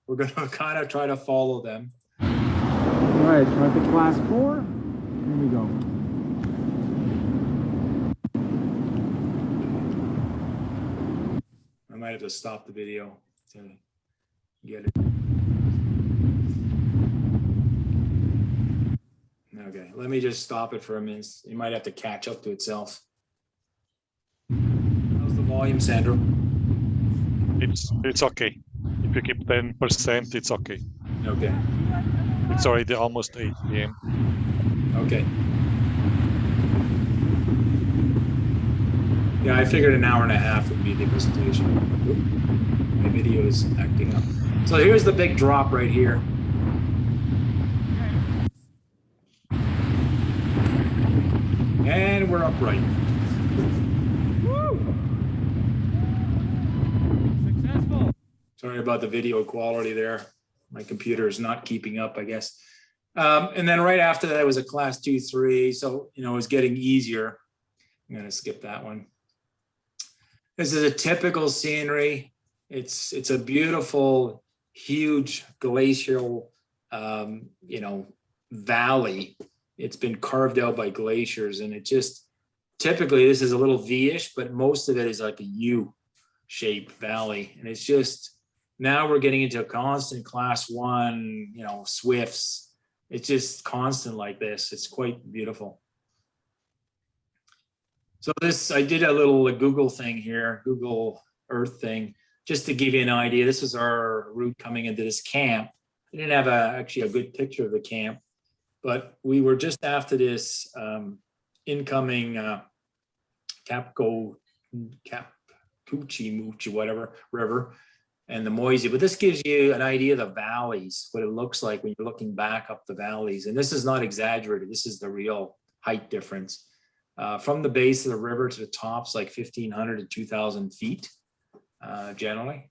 We're going to kind of try to follow them. All right, try the class 4. Here we go. I might have to stop the video to get it. Okay, let me just stop it for a minute. It might have to catch up to itself. How's the volume, Sandro? It's okay. If you keep 10%, it's okay. Okay, It's already almost 8 p.m. okay. Yeah, I figured an hour and a half would be the presentation. Oop, my video is acting up. So here's the big drop right here. And we're upright. Successful. Sorry about the video quality there. My computer is not keeping up, I guess. And then right after that was a class 2-3. So, it was getting easier. I'm going to skip that one. This is a typical scenery. It's a beautiful, huge glacial, valley. It's been carved out by glaciers, and it just, typically this is a little V-ish, but most of it is like a U-shaped valley. And it's just, now we're getting into a constant class 1, swifts. It's just constant like this. It's quite beautiful. So this, I did a little Google thing here, Google Earth thing, just to give you an idea. This is our route coming into this camp. I didn't have actually a good picture of the camp, but we were just after this incoming Moochie, whatever, river, and the Moisie. But this gives you an idea of the valleys, what it looks like when you're looking back up the valleys. And this is not exaggerated. This is the real height difference. From the base of the river to the top's like 1,500 to 2,000 feet, generally.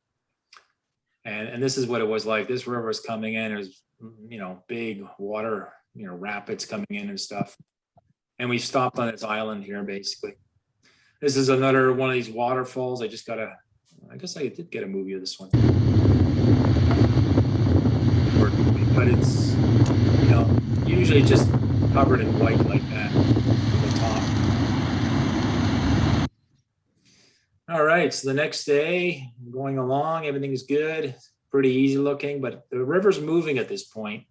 And this is what it was like. This river was coming in. It was, big water, rapids coming in and stuff. And we stopped on this island here, basically. This is another one of these waterfalls. I guess I did get a movie of this one. But it's, usually just covered in white like that from the top. All right, so the next day, going along, everything's good, pretty easy looking, but the river's moving at this point.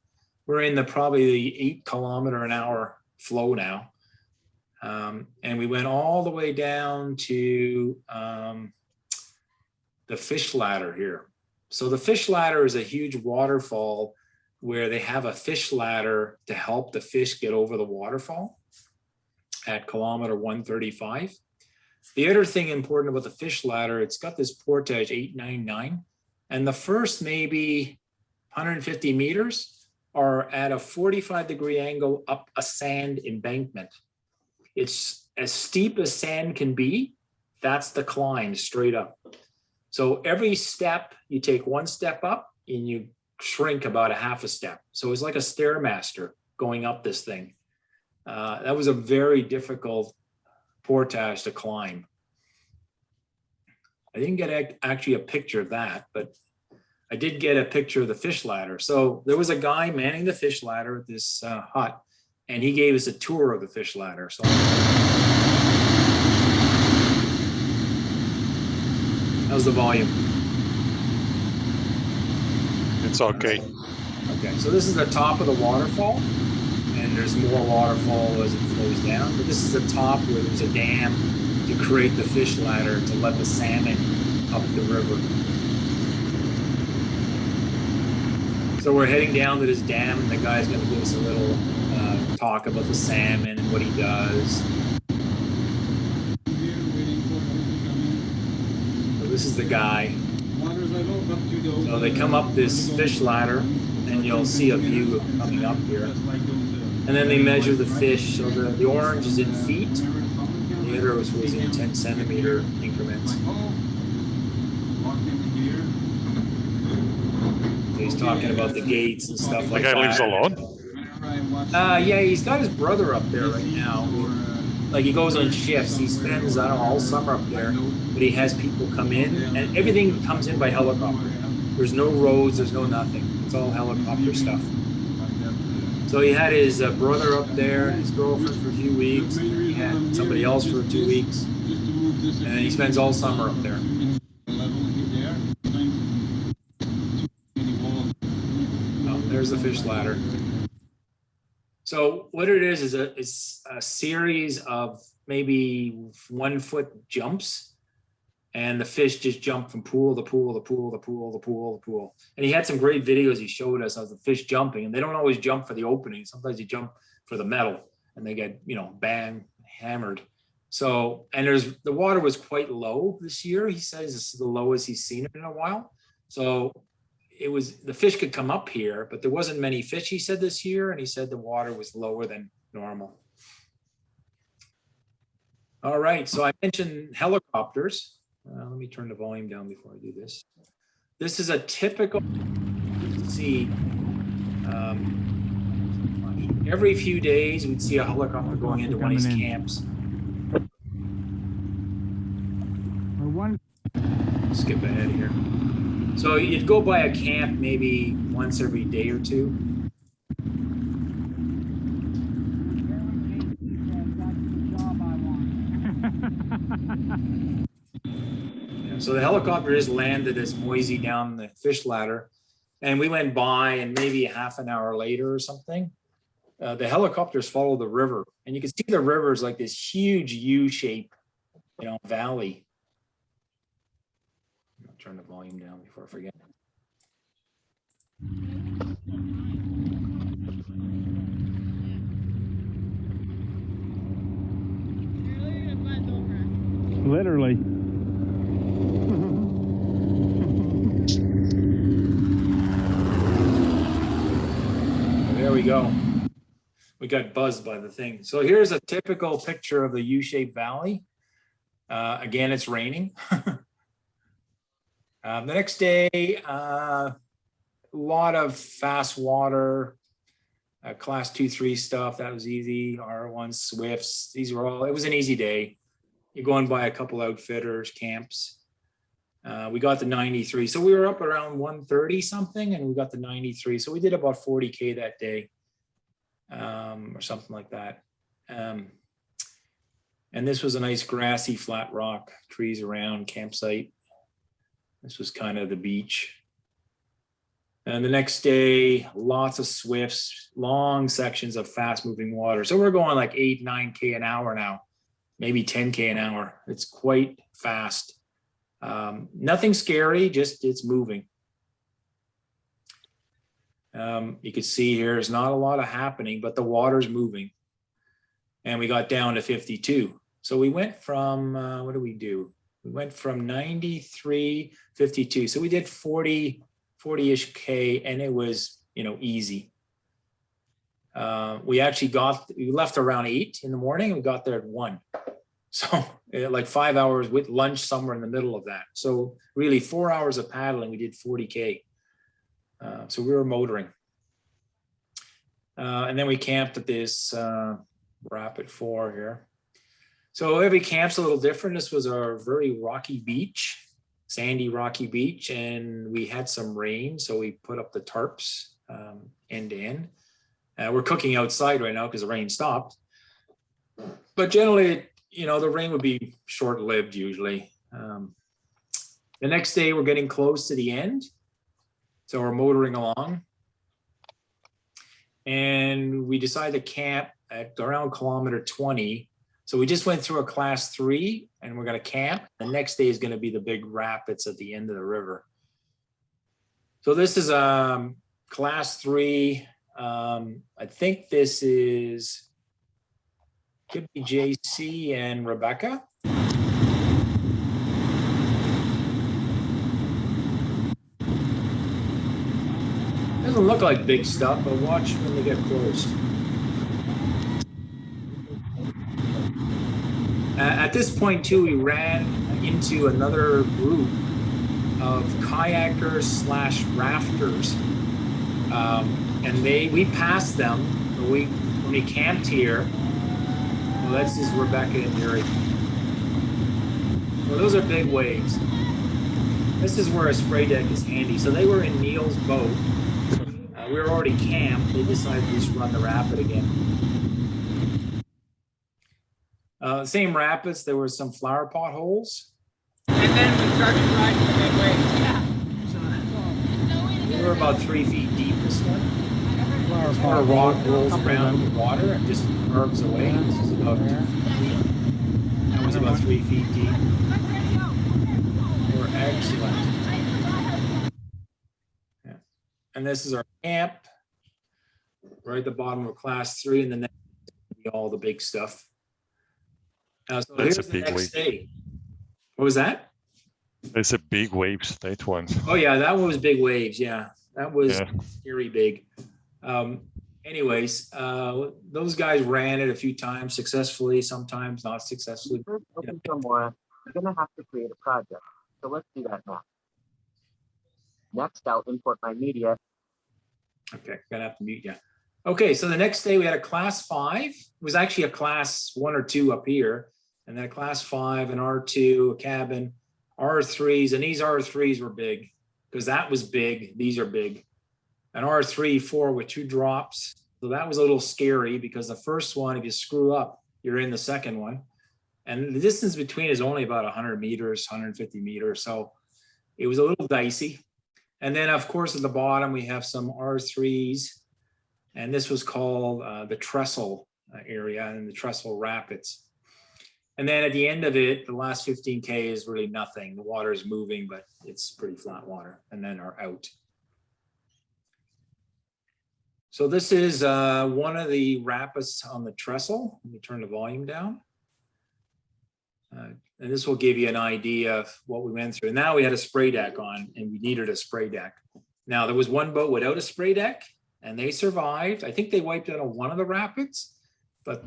We're in probably the 8 kilometer an hour flow now. And we went all the way down to the fish ladder here. So the fish ladder is a huge waterfall where they have a fish ladder to help the fish get over the waterfall at kilometer 135. The other thing important about the fish ladder, it's got this portage 899, and the first maybe 150 meters are at a 45-degree angle up a sand embankment. It's as steep as sand can be. That's the climb straight up. So every step, you take one step up and you shrink about a half a step. So it's like a Stairmaster going up this thing. That was a very difficult portage to climb. I didn't get actually a picture of that, but I did get a picture of the fish ladder. So there was a guy manning the fish ladder at this hut, and he gave us a tour of the fish ladder. So how's the volume? It's okay. Okay, so this is the top of the waterfall, and there's more waterfall as it flows down. But this is the top where there's a dam to create the fish ladder to let the salmon up the river. So we're heading down to this dam, and the guy's going to give us a little talk about the salmon and what he does. So this is the guy. So they come up this fish ladder, and you'll see a view of coming up here. And then they measure the fish. So the orange is in feet, the other was in 10 centimeter increments. So he's talking about the gates and stuff like that. The guy lives alone? Yeah, he's got his brother up there right now. Like he goes on shifts. He spends, I don't know, all summer up there, but he has people come in, and everything comes in by helicopter. There's no roads, there's no nothing. It's all helicopter stuff. So he had his brother up there, his girlfriend for a few weeks, and he had somebody else for 2 weeks, and he spends all summer up there. Oh, there's the fish ladder. So what it is a series of maybe 1 foot jumps, and the fish just jump from pool to pool to pool to pool to pool to pool. And he had some great videos he showed us of the fish jumping, and they don't always jump for the opening. Sometimes they jump for the metal, and they get, bang, hammered. So, and the water was quite low this year. He says this is the lowest he's seen it in a while. So the fish could come up here, but there wasn't many fish, he said, this year. And he said the water was lower than normal. All right, so I mentioned helicopters. Let me turn the volume down before I do this. This is a typical, see, every few days we'd see a helicopter going into one of these camps. Skip ahead here. So you'd go by a camp maybe once every day or two. So the helicopter just landed as Moisie down the fish ladder, and we went by, and maybe a half an hour later or something, the helicopters follow the river, and you can see the river is like this huge U-shape, valley. I'll turn the volume down before I forget. Literally. There we go. We got buzzed by the thing. So here's a typical picture of the U-shaped valley. Again, it's raining. The next day, a lot of fast water, class 2-3 stuff. That was easy. R1 Swifts. These were all, it was an easy day. You're going by a couple outfitters, camps. We got the 93. So we were up around 130 something, and we got the 93. So we did about 40K that day, or something like that. And this was a nice grassy flat rock, trees around, campsite. This was kind of the beach. And the next day, lots of swifts, long sections of fast moving water. So we're going like 8-9K an hour now, maybe 10K an hour. It's quite fast. Nothing scary, just it's moving. You can see here, there's not a lot of happening, but the water's moving. And we got down to 52. So we went from, what did we do? We went from 93, 52. So we did 40-ish K, and it was, easy. We left around 8 in the morning, and we got there at 1. So like 5 hours with lunch somewhere in the middle of that. So really 4 hours of paddling, we did 40K. So we were motoring. And then we camped at this Rapid 4 here. So every camp's a little different. This was our very rocky beach, sandy rocky beach, and we had some rain. So we put up the tarps end to end. We're cooking outside right now because the rain stopped. But generally, the rain would be short-lived usually. The next day, we're getting close to the end. So we're motoring along. and we decided to camp at around kilometer 20. So we just went through a class 3 and we're going to camp. The next day is going to be the big rapids at the end of the river. So this is class 3. I think this is could be JC and Rebecca. Doesn't look like big stuff, but watch when they get close. At this point too, we ran into another group of kayakers slash rafters. And we passed them when we camped here. Well, this is Rebecca and Gary. Well, those are big waves. This is where a spray deck is handy. So they were in Neil's boat. We were already camped. They decided to just run the rapid again. Same rapids, there were some flower pot holes. And then we started riding the big waves. We were about 3 feet deep this one. It's where a rock rolls around the water and just curves away. This is about 2 feet. That was about 3 feet deep. We're excellent. Yeah. And this is our camp. Right at the bottom of class 3, and then next will be all the big stuff. So That's here's a the big next wave. day. What was that? It's a big waves, that one. Oh yeah, that one was big waves. Yeah, that was Yeah. scary big. Anyways, those guys ran it a few times successfully, sometimes not successfully. Looking for more, you're gonna have to create a project. So let's do that now. Next, I'll import my media. Okay, gonna have to mute you. Okay, so the next day we had a class 5. It was actually a class 1 or 2 up here, and then a class 5, an R2, a cabin, R3s, and these R3s were big because that was big. These are big. An R3, 4 with 2 drops. So that was a little scary because the first one, if you screw up, you're in the second one. And the distance between is only about 100 meters, 150 meters. So it was a little dicey. And then of course at the bottom, we have some R3s. And this was called the Trestle area and the Trestle Rapids. And then at the end of it, the last 15K is really nothing. The water is moving, but it's pretty flat water, and then are out. So this is one of the rapids on the Trestle. Let me turn the volume down. And this will give you an idea of what we went through. Now we had a spray deck on, and we needed a spray deck. Now there was one boat without a spray deck, and they survived. I think they wiped out on one of the rapids, but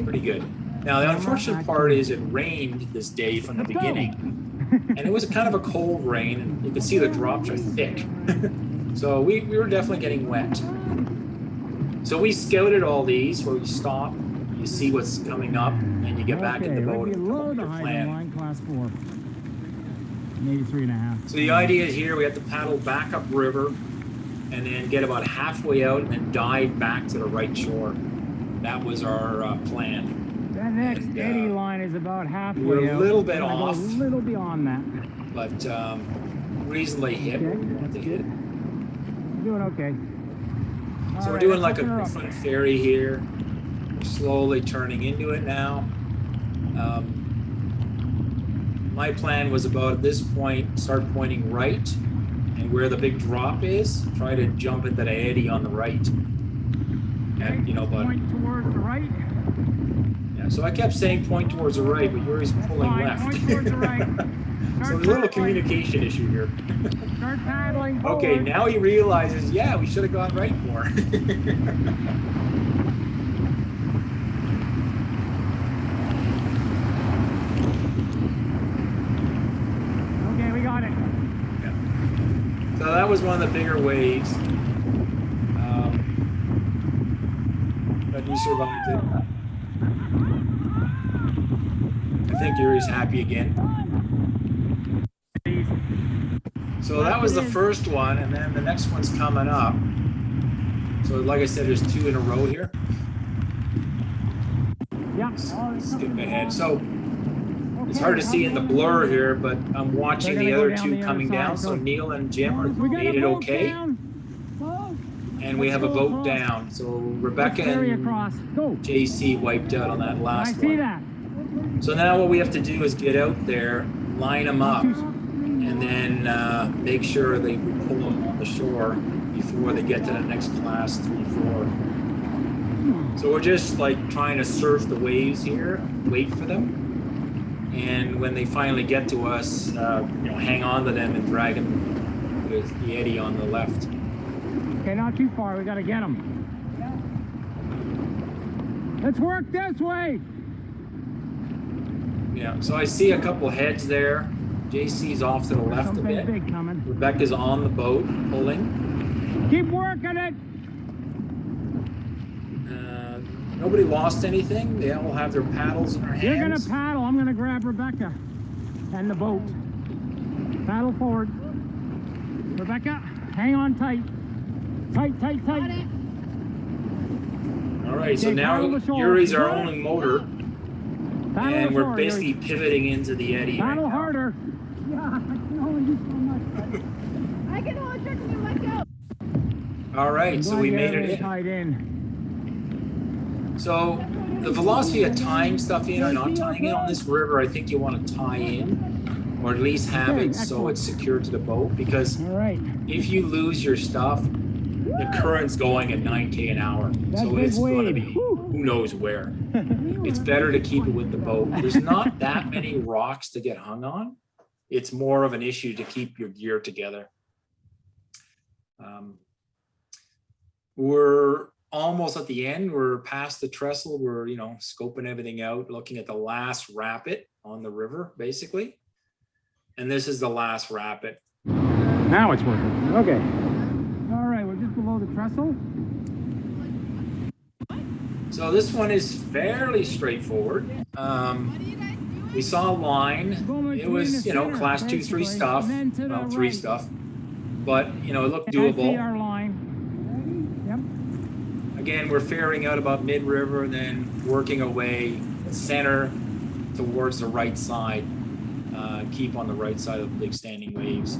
pretty good. Now, the unfortunate part is it rained this day from the beginning, and it was kind of a cold rain, and you could see the drops are thick. So we were definitely getting wet. So we scouted all these where we stop, you see what's coming up, and you get back in the boat and come up with your plan. Class 4. Maybe 3.5. So the idea is here, we have to paddle back up river and then get about halfway out and then dive back to the right shore. That was our plan. That next eddy line is about halfway we're a out. little bit We're gonna go off. A little beyond that. But reasonably hit. Okay, What we want to that's hit. good. You're doing okay. So we're doing like a front ferry here. We're slowly turning into it now. My plan was about at this point, start pointing right, and where the big drop is, try to jump into the eddy on the right. And you know, but Point towards the right. yeah, so I kept saying point towards the right, but Yuri's pulling Fine, left. point towards the right. So there's a little communication issue here. Start paddling forward. Okay, now he realizes, yeah, we should have gone right more. Okay, we got it. So that was one of the bigger waves. But you survived it. I think Yuri's happy again. So that was the first one, and then the next one's coming up. So like I said, there's 2 in a row here. Yeah. Skip ahead. So it's hard to see in the blur here, but I'm watching the other 2 coming down. So Neil and Jim made it okay. and we have a boat down. So Rebecca Ferry and across. Go. JC wiped out on that I last see one. that. So now what we have to do is get out there, line them up, and then make sure they pull them on the shore before they get to that next class 3-4. So we're just like trying to surf the waves here, wait for them. And when they finally get to us, hang on to them and drag them with the eddy on the left. Okay, not too far. We got to get them. Let's work this way. Yeah, so I see a couple heads there. JC's off to the left a Something bit. big coming. Rebecca's on the boat, pulling. Keep working it. Nobody lost anything. They all have their paddles in their hands. You're going to paddle. I'm going to grab Rebecca and the boat. Paddle forward. Rebecca, hang on tight. Tight, tight, tight. All right, so Okay, now paddle the shore. Yuri's our only motor, Paddle and the we're shore, basically Yuri. pivoting into the eddy. right Paddle now. harder. Yeah, I can only do so much. I can hold it and you let go. All right, so we made it in. Tied in. So the philosophy of tying stuff in or not tying in on this river, I think you want to tie in, or at least have Okay, it so excellent. it's secured to the boat, because All right. if you lose your stuff, the current's going at 9K an hour. That So big it's going to wave. be who knows where. It's better to keep it with the boat. There's not that many rocks to get hung on. It's more of an issue to keep your gear together. We're almost at the end. We're past the trestle. We're, scoping everything out, looking at the last rapid on the river, basically. And this is the last rapid. Now it's working. Okay. All right, we're just below the trestle. So this one is fairly straightforward. We saw a line. It was, class 2-3 stuff, well, 3 stuff, but it looked I see doable. our line. Yep. Again, we're ferrying out about mid-river and then working away center towards the right side. Keep on the right side of the big standing waves.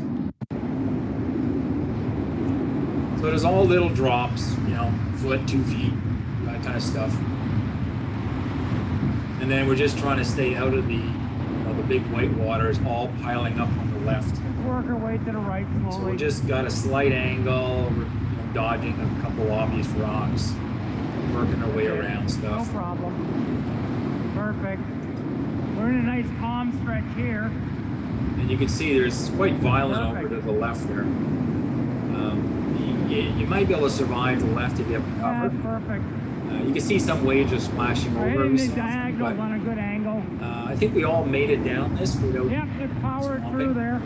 So there's all little drops, foot, 2 feet, that kind of stuff. And then we're just trying to stay out of the big white waters, all piling up on the left. Work our way to the right So slowly. we just got a slight angle, we're dodging a couple obvious rocks, working our way around No stuff. problem. Perfect. We're in a nice calm stretch here. And you can see there's quite violent over Perfect. to the left there. You might be able to survive the left if you have cover. That's perfect. You can see some waves just splashing We're over. hitting We the saw some, diagonals but, on a good angle. I think we all made it down this without. Yep, it's powered through there.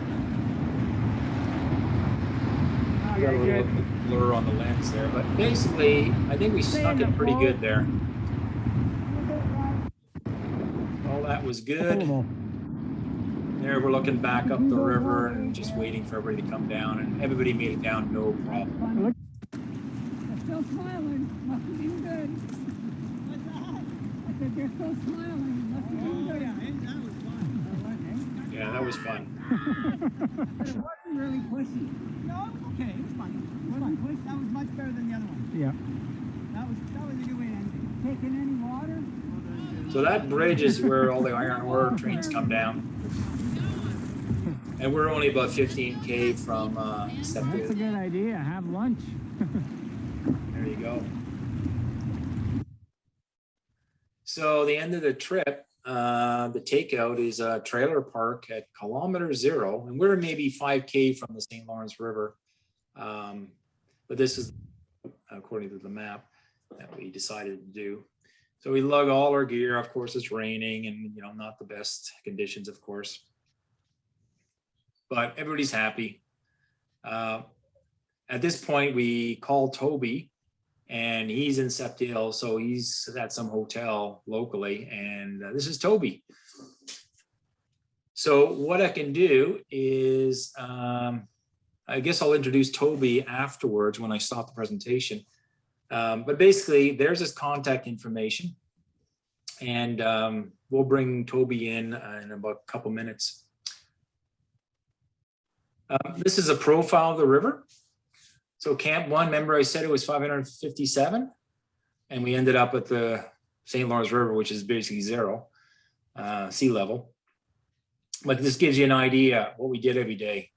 We got a Okay, little good. blur on the lens there, but basically, I think we snuck it pretty good there. All that was good. There, we're looking back up the river and just waiting for everybody to come down, and everybody made it down, no problem. They're still smiling. Must be doing good. What's that? I said they're still smiling. Must be doing good. Yeah, that was fun. But it wasn't really pushy. No, it was okay. It was fun. It was fun. That was much better than the other one. Yeah. That was a good way to end it. Taking any water? So that bridge is where all the iron ore trains come down. And we're only about 15K from That's a Stepfield. good idea. Have lunch. There you go. So the end of the trip, the takeout is a trailer park at kilometer 0, and we're maybe 5K from the St. Lawrence River. But this is according to the map that we decided to do. So we lug all our gear. Of course, it's raining and not the best conditions, of course. But everybody's happy. At this point, we called Toby, and he's in Septiel, so he's at some hotel locally, and this is Toby. So what I can do is, I guess I'll introduce Toby afterwards when I stop the presentation. But basically, there's his contact information, and we'll bring Toby in about a couple minutes. This is a profile of the river. So camp one, remember I said it was 557, and we ended up at the St. Lawrence River, which is basically zero sea level. But this gives you an idea what we did every day.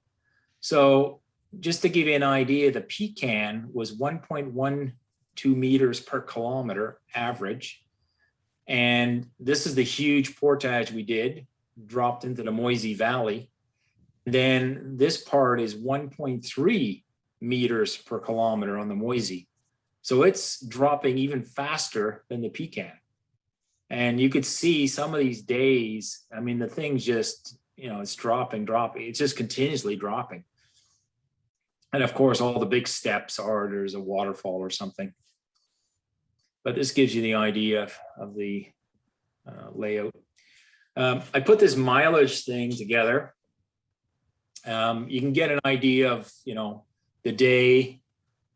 So just to give you an idea, the Pecan was 1.12 meters per kilometer average. And this is the huge portage we did, dropped into the Moisie Valley. Then this part is 1.3 meters per kilometer on the Moisie. So it's dropping even faster than the Pecan. And you could see some of these days, I mean, the thing's just, it's dropping. It's just continuously dropping. And of course, all the big steps are, there's a waterfall or something. But this gives you the idea of the layout. I put this mileage thing together. You can get an idea of, the day,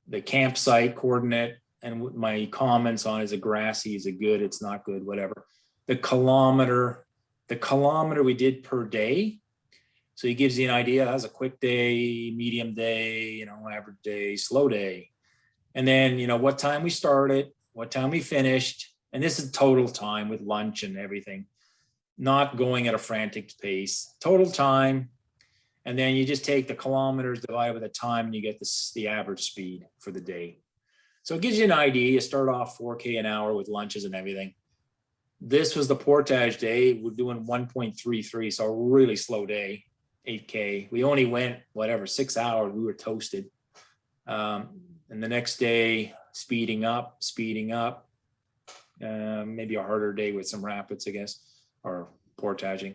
the campsite coordinate, and what my comments on, is it grassy, is it good, it's not good, whatever. The kilometer we did per day. So it gives you an idea. That's a quick day, medium day, average day, slow day. And then, what time we started, what time we finished. And this is total time with lunch and everything, not going at a frantic pace, total time. And then you just take the kilometers divided by the time and you get the average speed for the day. So it gives you an idea. You start off 4K an hour with lunches and everything. This was the portage day. We're doing 1.33, so a really slow day, 8K. We only went, 6 hours. We were toasted. And the next day, speeding up, maybe a harder day with some rapids, I guess, or portaging,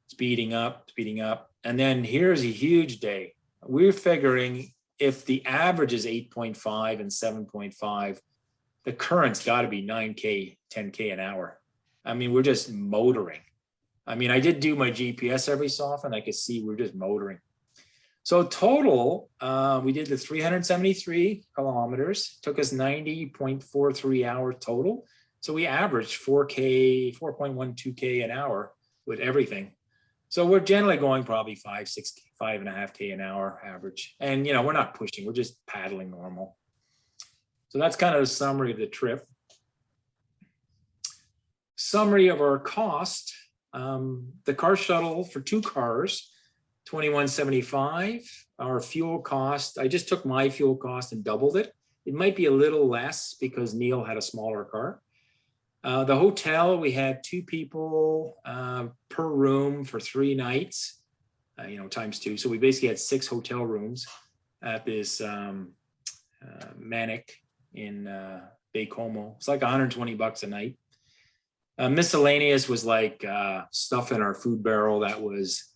speeding up. And then here's a huge day. We're figuring if the average is 8.5 and 7.5, the current's got to be 9K, 10K an hour. I mean, we're just motoring. I mean, I did do my GPS every so often. I could see we're just motoring. So total, we did the 373 kilometers, took us 90.43 hours total. So we averaged 4.12K an hour with everything. So we're generally going probably 5.5K an hour average. And, we're not pushing, we're just paddling normal. So that's kind of the summary of the trip. Summary of our cost. The car shuttle for 2 cars, $21.75. Our fuel cost, I just took my fuel cost and doubled it. It might be a little less because Neil had a smaller car. The hotel, we had 2 people per room for 3 nights, times 2. So we basically had 6 hotel rooms at this Manic in Baie-Comeau. It's like $120 a night. Miscellaneous was like stuff in our food barrel that was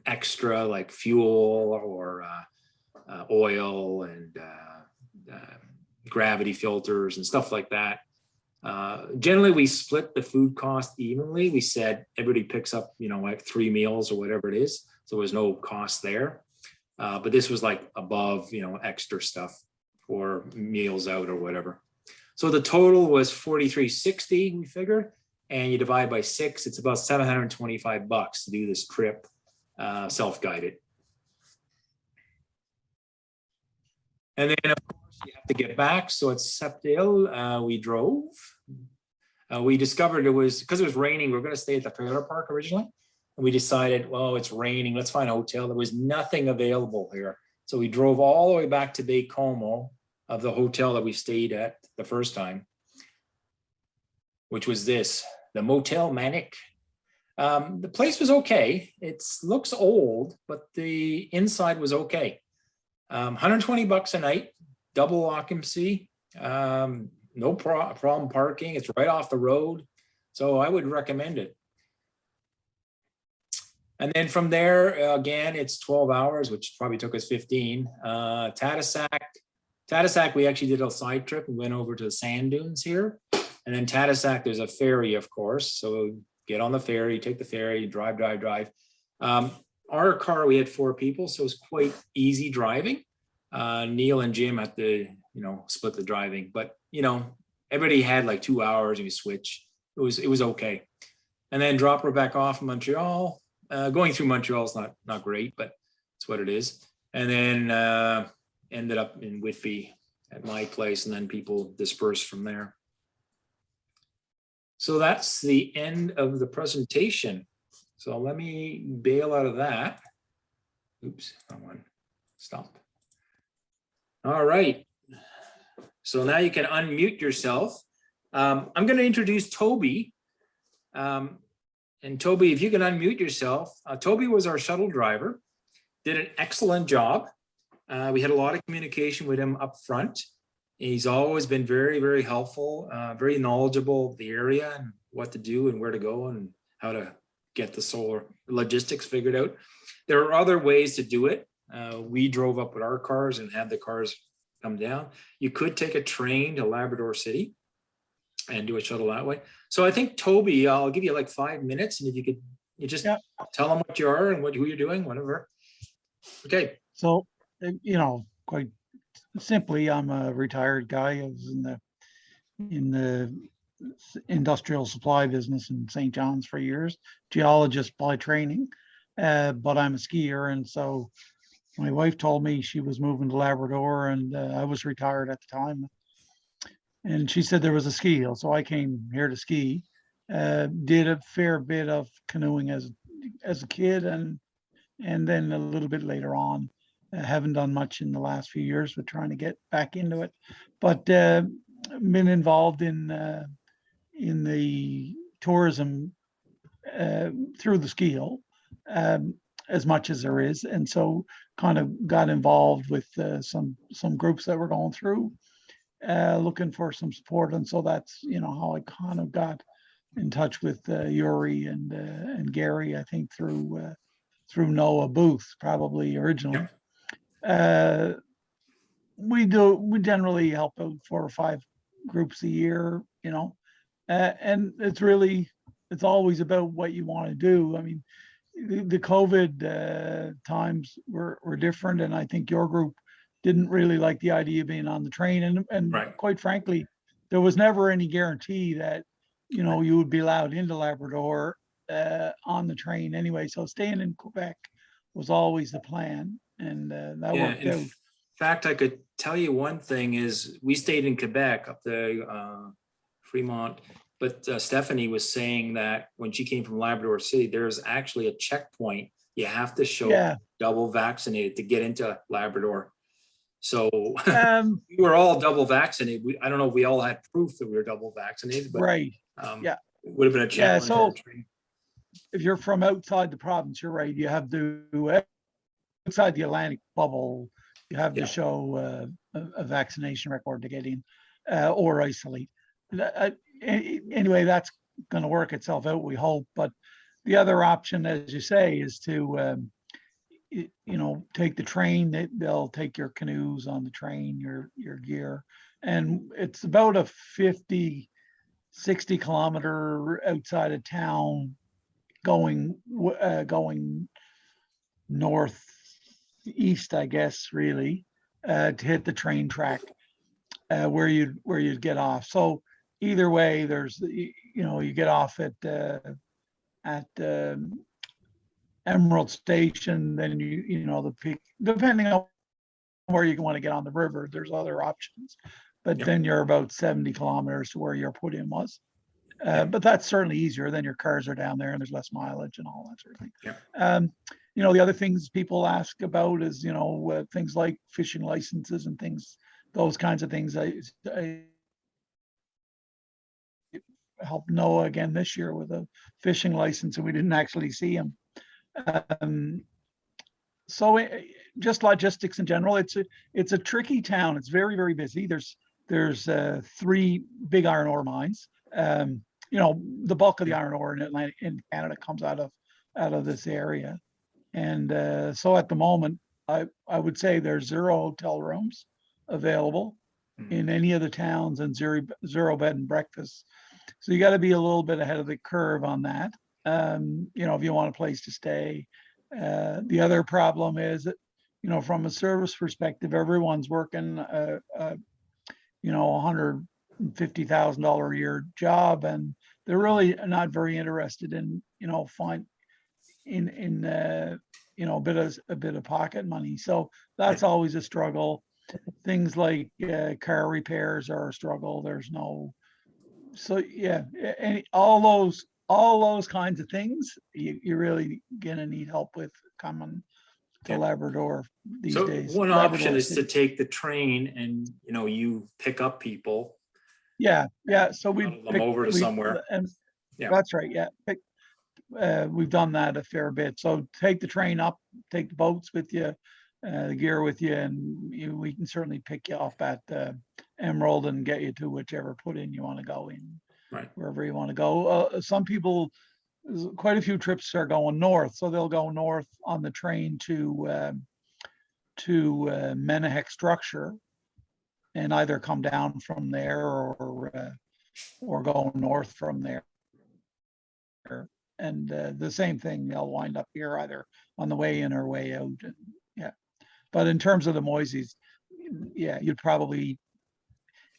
extra, like fuel or oil and gravity filters and stuff like that. Generally, we split the food cost evenly. We said everybody picks up, like 3 meals or whatever it is. So there was no cost there. But this was like above, extra stuff for meals out or whatever. So the total was $43.60, we figured. And you divide by 6, it's about $725 to do this trip, self-guided. And then, of course, you have to get back. So at Septil, we drove. We discovered it was, because it was raining, we were going to stay at the trailer park originally. And we decided, well, it's raining, let's find a hotel. There was nothing available here. So we drove all the way back to Baie-Comeau of the hotel that we stayed at the first time, which was this, the Motel Manic. The place was okay. It looks old, but the inside was okay. $120 a night, double occupancy, no problem parking. It's right off the road. So I would recommend it. And then from there, again, it's 12 hours, which probably took us 15. Tadoussac, we actually did a side trip and went over to the sand dunes here. And then Tadoussac, there's a ferry, of course. So get on the ferry, take the ferry, drive. Our car, we had 4 people, so it was quite easy driving. Neil and Jim had to, split the driving. But, everybody had like 2 hours and you switch. It was okay. And then drop her back off in Montreal. Going through Montreal is not great, but it's what it is. And then ended up in Whitby at my place, and then people dispersed from there. So that's the end of the presentation. So let me bail out of that. Oops, wrong one. Stop. All right. So now you can unmute yourself. I'm going to introduce Toby. And Toby, if you can unmute yourself. Toby was our shuttle driver, did an excellent job. We had a lot of communication with him up front. He's always been very, very helpful, very knowledgeable of the area and what to do and where to go and how to get the solar logistics figured out. There are other ways to do it. We drove up with our cars and had the cars come down. You could take a train to Labrador City and do a shuttle that way. So I think, Toby, I'll give you like 5 minutes, and if you just tell them what you are and who you're doing, whatever. Okay. So, quite simply, I'm a retired guy. I was in the industrial supply business in St. John's for years, geologist by training, but I'm a skier. And so my wife told me she was moving to Labrador, and I was retired at the time. And she said there was a ski hill. So I came here to ski, did a fair bit of canoeing as a kid, and then a little bit later on. Haven't done much in the last few years with trying to get back into it, but been involved in the tourism through the ski hill as much as there is, and so kind of got involved with some groups that were going through looking for some support, and so that's how I kind of got in touch with Yuri and Gary, I think through Noah Booth probably originally. We generally help out 4 or 5 groups a year, and it's always about what you want to do. I mean, the COVID times were different, and I think your group didn't really like the idea of being on the train, and Right. Quite frankly, there was never any guarantee that you would be allowed into Labrador on the train anyway. So staying in Quebec was always the plan, and that worked out. In fact, I could tell you one thing is we stayed in Quebec up to Fremont, but Stephanie was saying that when she came from Labrador City, there's actually a checkpoint. You have to show double vaccinated to get into Labrador. So we were all double vaccinated. I don't know if we all had proof that we were double vaccinated, but right. It would have been a challenge. So if you're from outside the province, you're right. You have to outside the Atlantic bubble. You have to show a vaccination record to get in or isolate. Anyway, that's going to work itself out, we hope. But the other option, as you say, is to take the train. They'll take your canoes on the train, your gear, and it's about a 50, 60 kilometer outside of town, going northeast, I guess, really, to hit the train track where you'd get off. So either way, there's you get off at Emerald Station, then the peak, depending on where you want to get on the river, there's other options, but then you're about 70 kilometers to where your put in was. But that's certainly easier. Then your cars are down there and there's less mileage and all that sort of thing. The other things people ask about is, things like fishing licenses and things, those kinds of things. I helped Noah again this year with a fishing license, and we didn't actually see him. So just logistics in general, it's a tricky town. It's very, very busy. There's 3 big iron ore mines. The bulk of the iron ore in Canada comes out of this area. And so at the moment, I would say there's 0 hotel rooms available in any of the towns, and zero bed and breakfast. So you got to be a little bit ahead of the curve on that. If you want a place to stay. The other problem is that, from a service perspective, everyone's working $150,000 a year job, and they're really not very interested in a bit of pocket money. So that's always a struggle. things like car repairs are a struggle. There's no, so yeah, all those kinds of things, you're really gonna need help with coming to Yeah. Labrador these So days. one option Labrador is to City. take the train and, you pick up people, Yeah, so we shuttle them over to somewhere. and Yeah. that's right. Yeah, we've done that a fair bit. So take the train up, take the boats with you, the gear with you, and we can certainly pick you up at Emerald and get you to whichever put-in you want to go in, Right. wherever you want to go. Some people, quite a few trips are going north, so they'll go north on the train to Menahek Structure, and either come down from there or go north from there. And the same thing, they'll wind up here either on the way in or way out. And, yeah, but in terms of the Moisies, yeah, you'd probably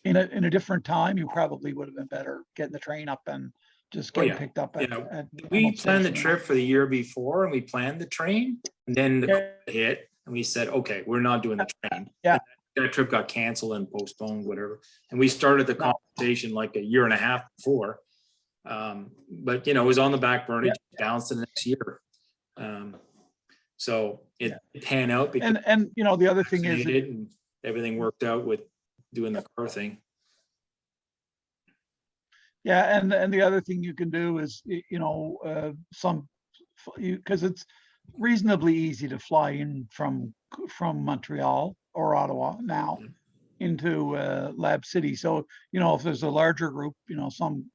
in a different time, you probably would have been better getting the train up and just getting picked up at We Emerald planned the Station. trip for the year before, and we planned the train, and then the COVID hit, and we said, okay, we're not doing the train. Yeah. And that trip got canceled and postponed, whatever. And we started the conversation like a year and a half before. But it was on the back burner, bounced to the next year. So it panned out because and the other thing is and everything worked out with doing the car thing. Yeah, and the other thing you can do is, because it's reasonably easy to fly in from Montreal or Ottawa now into Lab City. So, if there's a larger group, some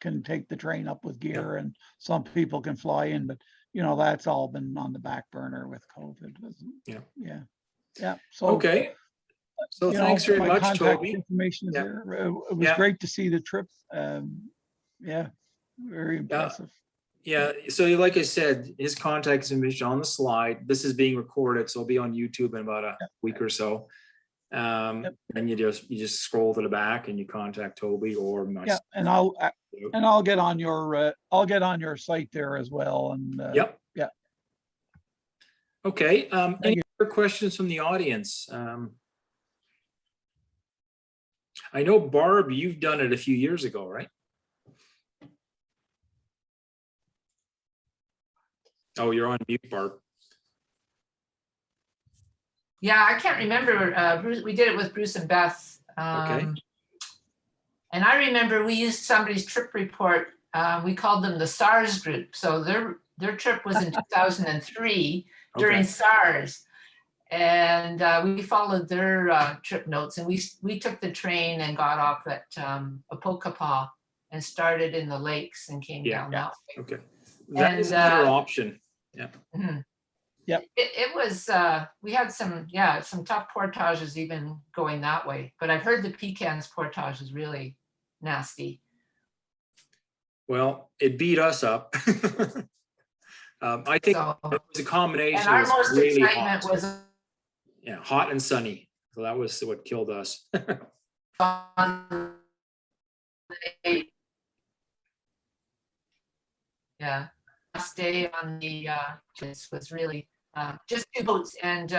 can take the train up with gear and some people can fly in, but that's all been on the back burner with COVID. Yeah. So okay. So thanks very much, contact Toby. information is there. It was great to see the trip. Very impressive. Yeah, so like I said, his contact information on the slide. This is being recorded, so it'll be on YouTube in about a week or so. And you just scroll to the back and you contact Toby or myself. Yeah, and I'll get on your site there as well. And Okay. Any other questions from the audience? I know, Barb, you've done it a few years ago, right? Oh, you're on mute, Barb. Yeah, I can't remember. Bruce, we did it with Bruce and Beth. Okay. And I remember we used somebody's trip report. We called them the SARS group. So their trip was in 2003 during SARS. And we followed their trip notes, and we took the train and got off at Apokapa and started in the lakes and came down that way. Okay, that is another option. Yeah. Yep. It was we had some tough portages even going that way, but I've heard the Pecans portage is really nasty. Well, it beat us up. I think it was a combination. And our most really excitement hot. was hot and sunny. So that was what killed us. Last day on the was really just 2 boats and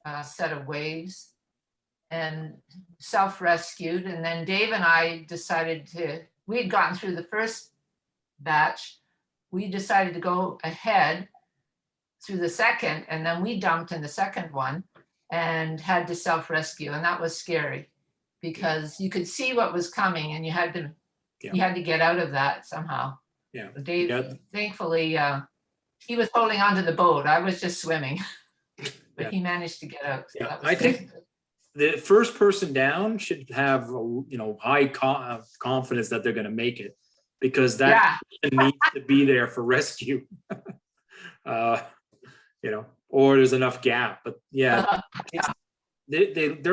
a set of waves, and self-rescued. And then Dave and I decided we had gotten through the first batch. We decided to go ahead through the second, and then we dumped in the second one and had to self-rescue. And that was scary because you could see what was coming and you had to get out of that somehow. Yeah. Dave, thankfully, he was holding onto the boat. I was just swimming, but he managed to get out. So I think the first person down should have, high confidence that they're going to make it, because that person needs to be there for rescue. Or there's enough gap. But they're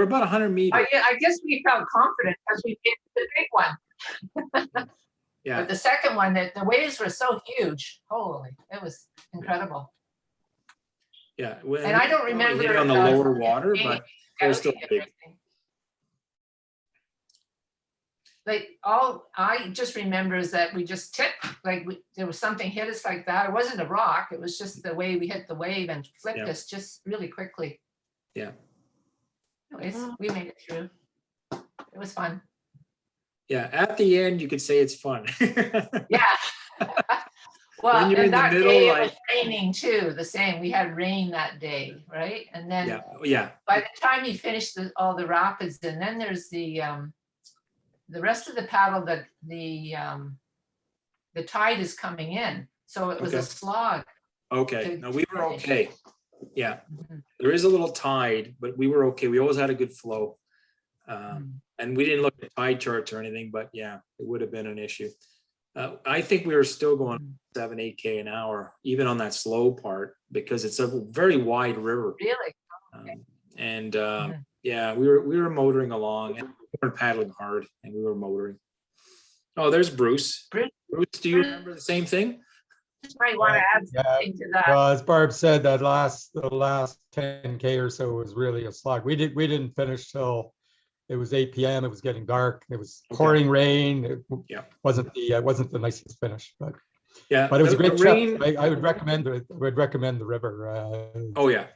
about 100 meters. I guess we felt confident because we did the big one. But the second one, the waves were so huge. Holy, it was incredible. Yeah. And I don't remember on the lower water, but they're still big. I just remember is that we just tipped, there was something hit us like that. It wasn't a rock. It was just the way we hit the wave and flipped us just really quickly. Yeah. Anyways, we made it through. It was fun. Yeah, at the end, you could say it's fun. Yeah. Well, When you're in and the that middle, day it like- was raining too, the same. We had rain that day, right? And then Yeah, yeah, by the time you finish all the rapids, and then there's the rest of the paddle, the tide is coming in. So it was a Okay. slog. okay. No, we were finish. okay. Yeah, Mhm. there is a little tide, but we were okay. We always had a good flow. And we didn't look at tide charts or anything, but yeah, it would have been an issue. I think we were still going 7, 8K an hour, even on that slow part, because it's a very wide river. Really? And Mhm. yeah, we were motoring along and we were paddling hard and we were motoring. Oh, there's Bruce. Bruce. Bruce, do you remember the same thing? Just might want to add Yeah. something to that. Well, as Barb said, the last 10K or so was really a slog. We didn't finish till it was 8 p.m. It was getting dark. It was Okay. pouring rain. It Yeah. wasn't the nicest finish, but Yeah. it was a the great rain- trip. I would recommend it. I would recommend the river. Oh yeah.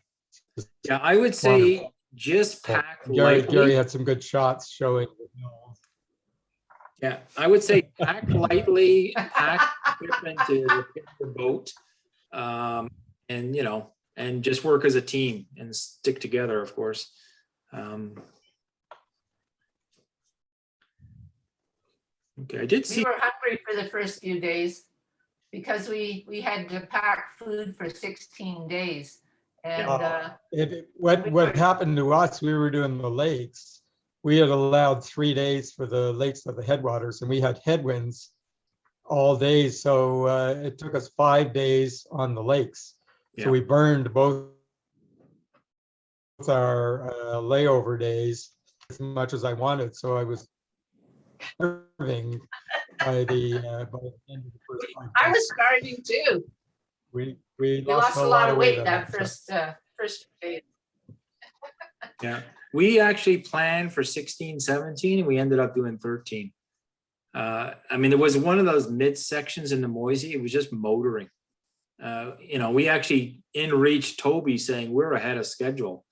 Yeah, I would say just pack Gary lightly. had some good shots showing. Yeah, I would say pack lightly, pack equipment to repair the boat. And and just work as a team and stick together, of course. Okay, I did We see. were hungry for the first few days because we had to pack food for 16 days. And What happened to us, we were doing the lakes. We had allowed 3 days for the lakes of the headwaters, and we had headwinds all day. So it took us 5 days on the lakes. Yeah. So we burned both our layover days as much as I wanted. So I was starving by the end of the first 5 I days. was starving too. We We lost a lot of weight on that trip. first day. Yeah, we actually planned for 16, 17, and we ended up doing 13. I mean, there was one of those mid sections in the Moisie. It was just motoring. We actually in-reached Toby saying we're ahead of schedule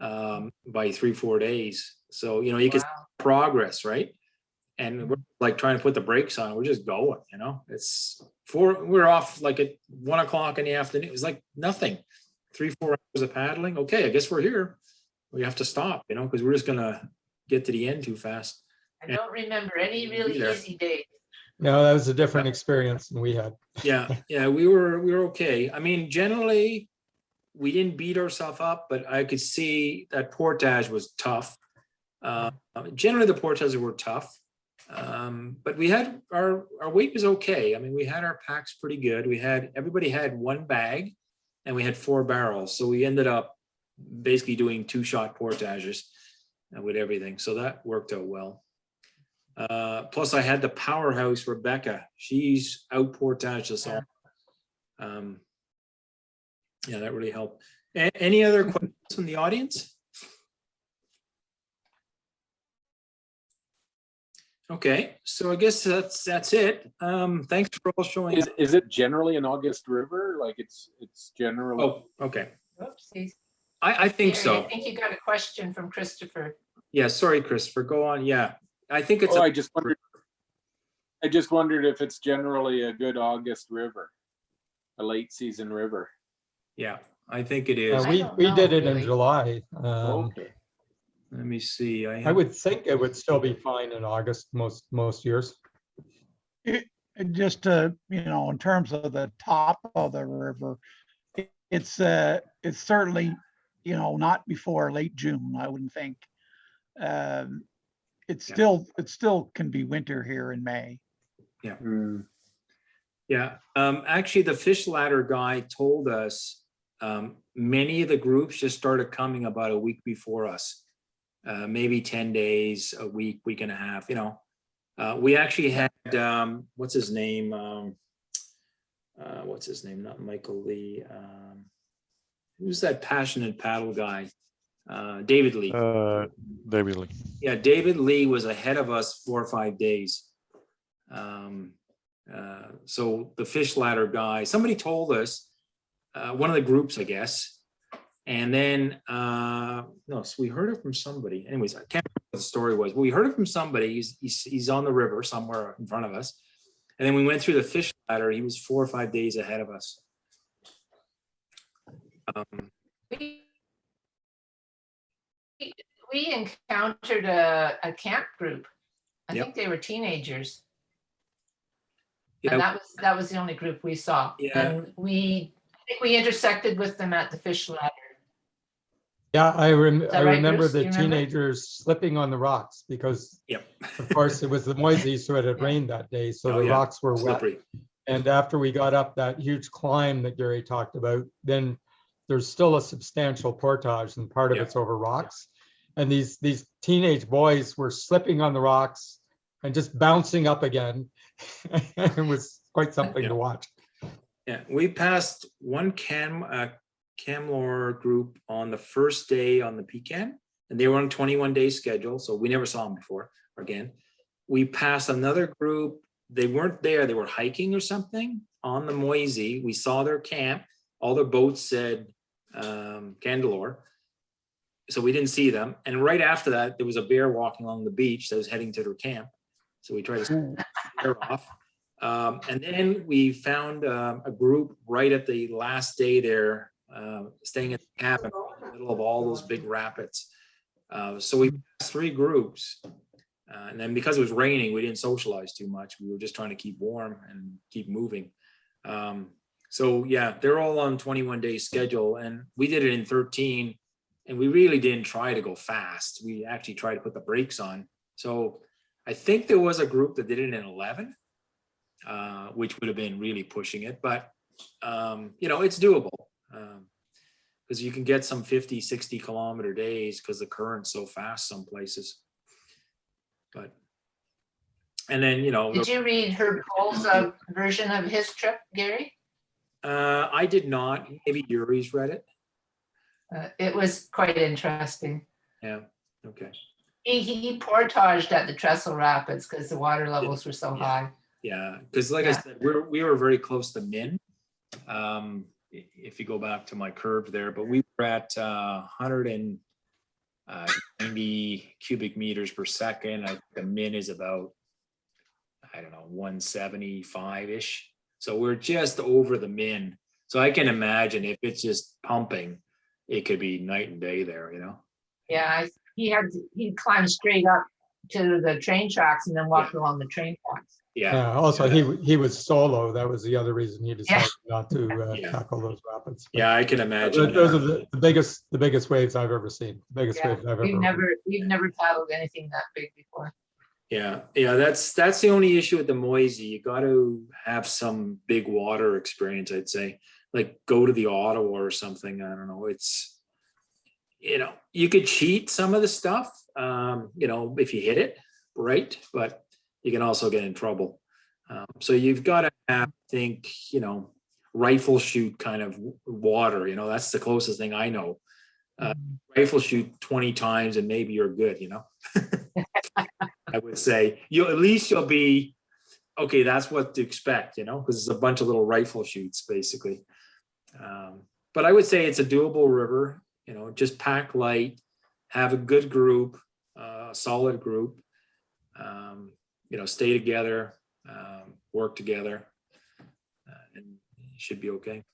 by 3-4 days. So, you can see progress, right? And we're like trying to put the brakes on. We're just going, we're off like at 1 o'clock in the afternoon. It was like nothing. 3-4 hours of paddling. Okay, I guess we're here. We have to stop, because we're just gonna get to the end too fast. I don't remember any really Either. easy days. No, that was a different experience than we had. Yeah, we were okay. I mean, generally, we didn't beat ourselves up, but I could see that portage was tough. Generally, the portages were tough, but we had our weight was okay. I mean, we had our packs pretty good. Everybody had one bag, and we had 4 barrels, so we ended up basically doing 2-shot portages with everything. So that worked out well. Plus I had the powerhouse Rebecca. She's out portaged us all. That really helped. Any other questions from the audience? Okay, so I guess that's it. Thanks for all showing. Is it generally an August river? Like it's generally. Oh, okay. Oopsies. I think Gary, so. I think you got a question from Christopher. Yeah, sorry, Christopher. Go on. Yeah, I think it's. I just wondered if it's generally a good August river, a late season river. Yeah, I think it is. We did it in July. Okay. Let me see. I would think it would still be fine in August most years. Just in terms of the top of the river, it's certainly not before late June, I wouldn't think. It still can be winter here in May. Yeah. Yeah. Actually, the fish ladder guy told us many of the groups just started coming about a week before us, maybe 10 days, a week and a half. We actually had what's his name? Not Michael Lee. Who's that passionate paddle guy? David Lee. David Lee. Yeah, David Lee was ahead of us 4 or 5 days. So the fish ladder guy, somebody told us, one of the groups, I guess, and then no, so we heard it from somebody. Anyways, I can't remember what the story was, but we heard it from somebody. He's on the river somewhere in front of us. And then we went through the fish ladder. He was 4 or 5 days ahead of us. We encountered a camp group. I Yep. think they were teenagers. Yeah. And that was the only group we saw. Yeah. And I think we intersected with them at the fish ladder. Yeah, I that right, remember Bruce? the You remember? teenagers slipping on the rocks because, Yep. of course, it was the Moisie, so it had rained that day, so Oh, the yeah. rocks were wet. Slippery. And after we got up that huge climb that Gary talked about, then there's still a substantial portage, and part of Yeah. it's over rocks. And these teenage boys were slipping on the rocks and just bouncing up again. It was quite something Yeah. to watch. Yeah, we passed one Camlor group on the first day on the Pecan, and they were on a 21-day schedule, so we never saw them before. Again, we passed another group. They weren't there. They were hiking or something on the Moisie. We saw their camp. All their boats said Candelore, so we didn't see them. And right after that, there was a bear walking along the beach that was heading to their camp. So we tried to scare the bear off. And then we found a group right at the last day there, staying at the cabin in the middle of all those big rapids. So we passed 3 groups. And then because it was raining, we didn't socialize too much. We were just trying to keep warm and keep moving. So yeah, they're all on 21-day schedule, and we did it in 13, and we really didn't try to go fast. We actually tried to put the brakes on. So I think there was a group that did it in 11, which would have been really pushing it, but it's doable. Because you can get some 50, 60 kilometer days because the current's so fast some places. But, and then, Did you read Herb Cole's version of his trip, Gary? I did not. Maybe Yuri's read it. It was quite interesting. Yeah. Okay. He portaged at the Trestle Rapids because the water levels were so high. Yeah, because like I said, we were very close to Min. If you go back to my curve there, but we were at 190 cubic meters per second. The Min is about, I don't know, 175-ish. So we're just over the Min. So I can imagine if it's just pumping, it could be night and day there, Yeah, he climbed straight up to the train tracks and then walked along the train tracks. Yeah. Also, he was solo. That was the other reason he decided not to tackle those rapids. But yeah, I can imagine. those are the biggest waves I've ever seen. The biggest waves I've ever. We've never paddled anything that big before. Yeah, that's the only issue with the Moisie. You got to have some big water experience, I'd say. Like go to the Ottawa or something. I don't know. It's, you could cheat some of the stuff, if you hit it right, but you can also get in trouble. So you've got to have, I think, rifle shoot kind of water. That's the closest thing I know. Rifle shoot 20 times and maybe you're good. I would say at least you'll be okay. That's what to expect, because it's a bunch of little rifle shoots basically. But I would say it's a doable river. Just pack light, have a good group, solid group. Stay together, work together, and you should be okay.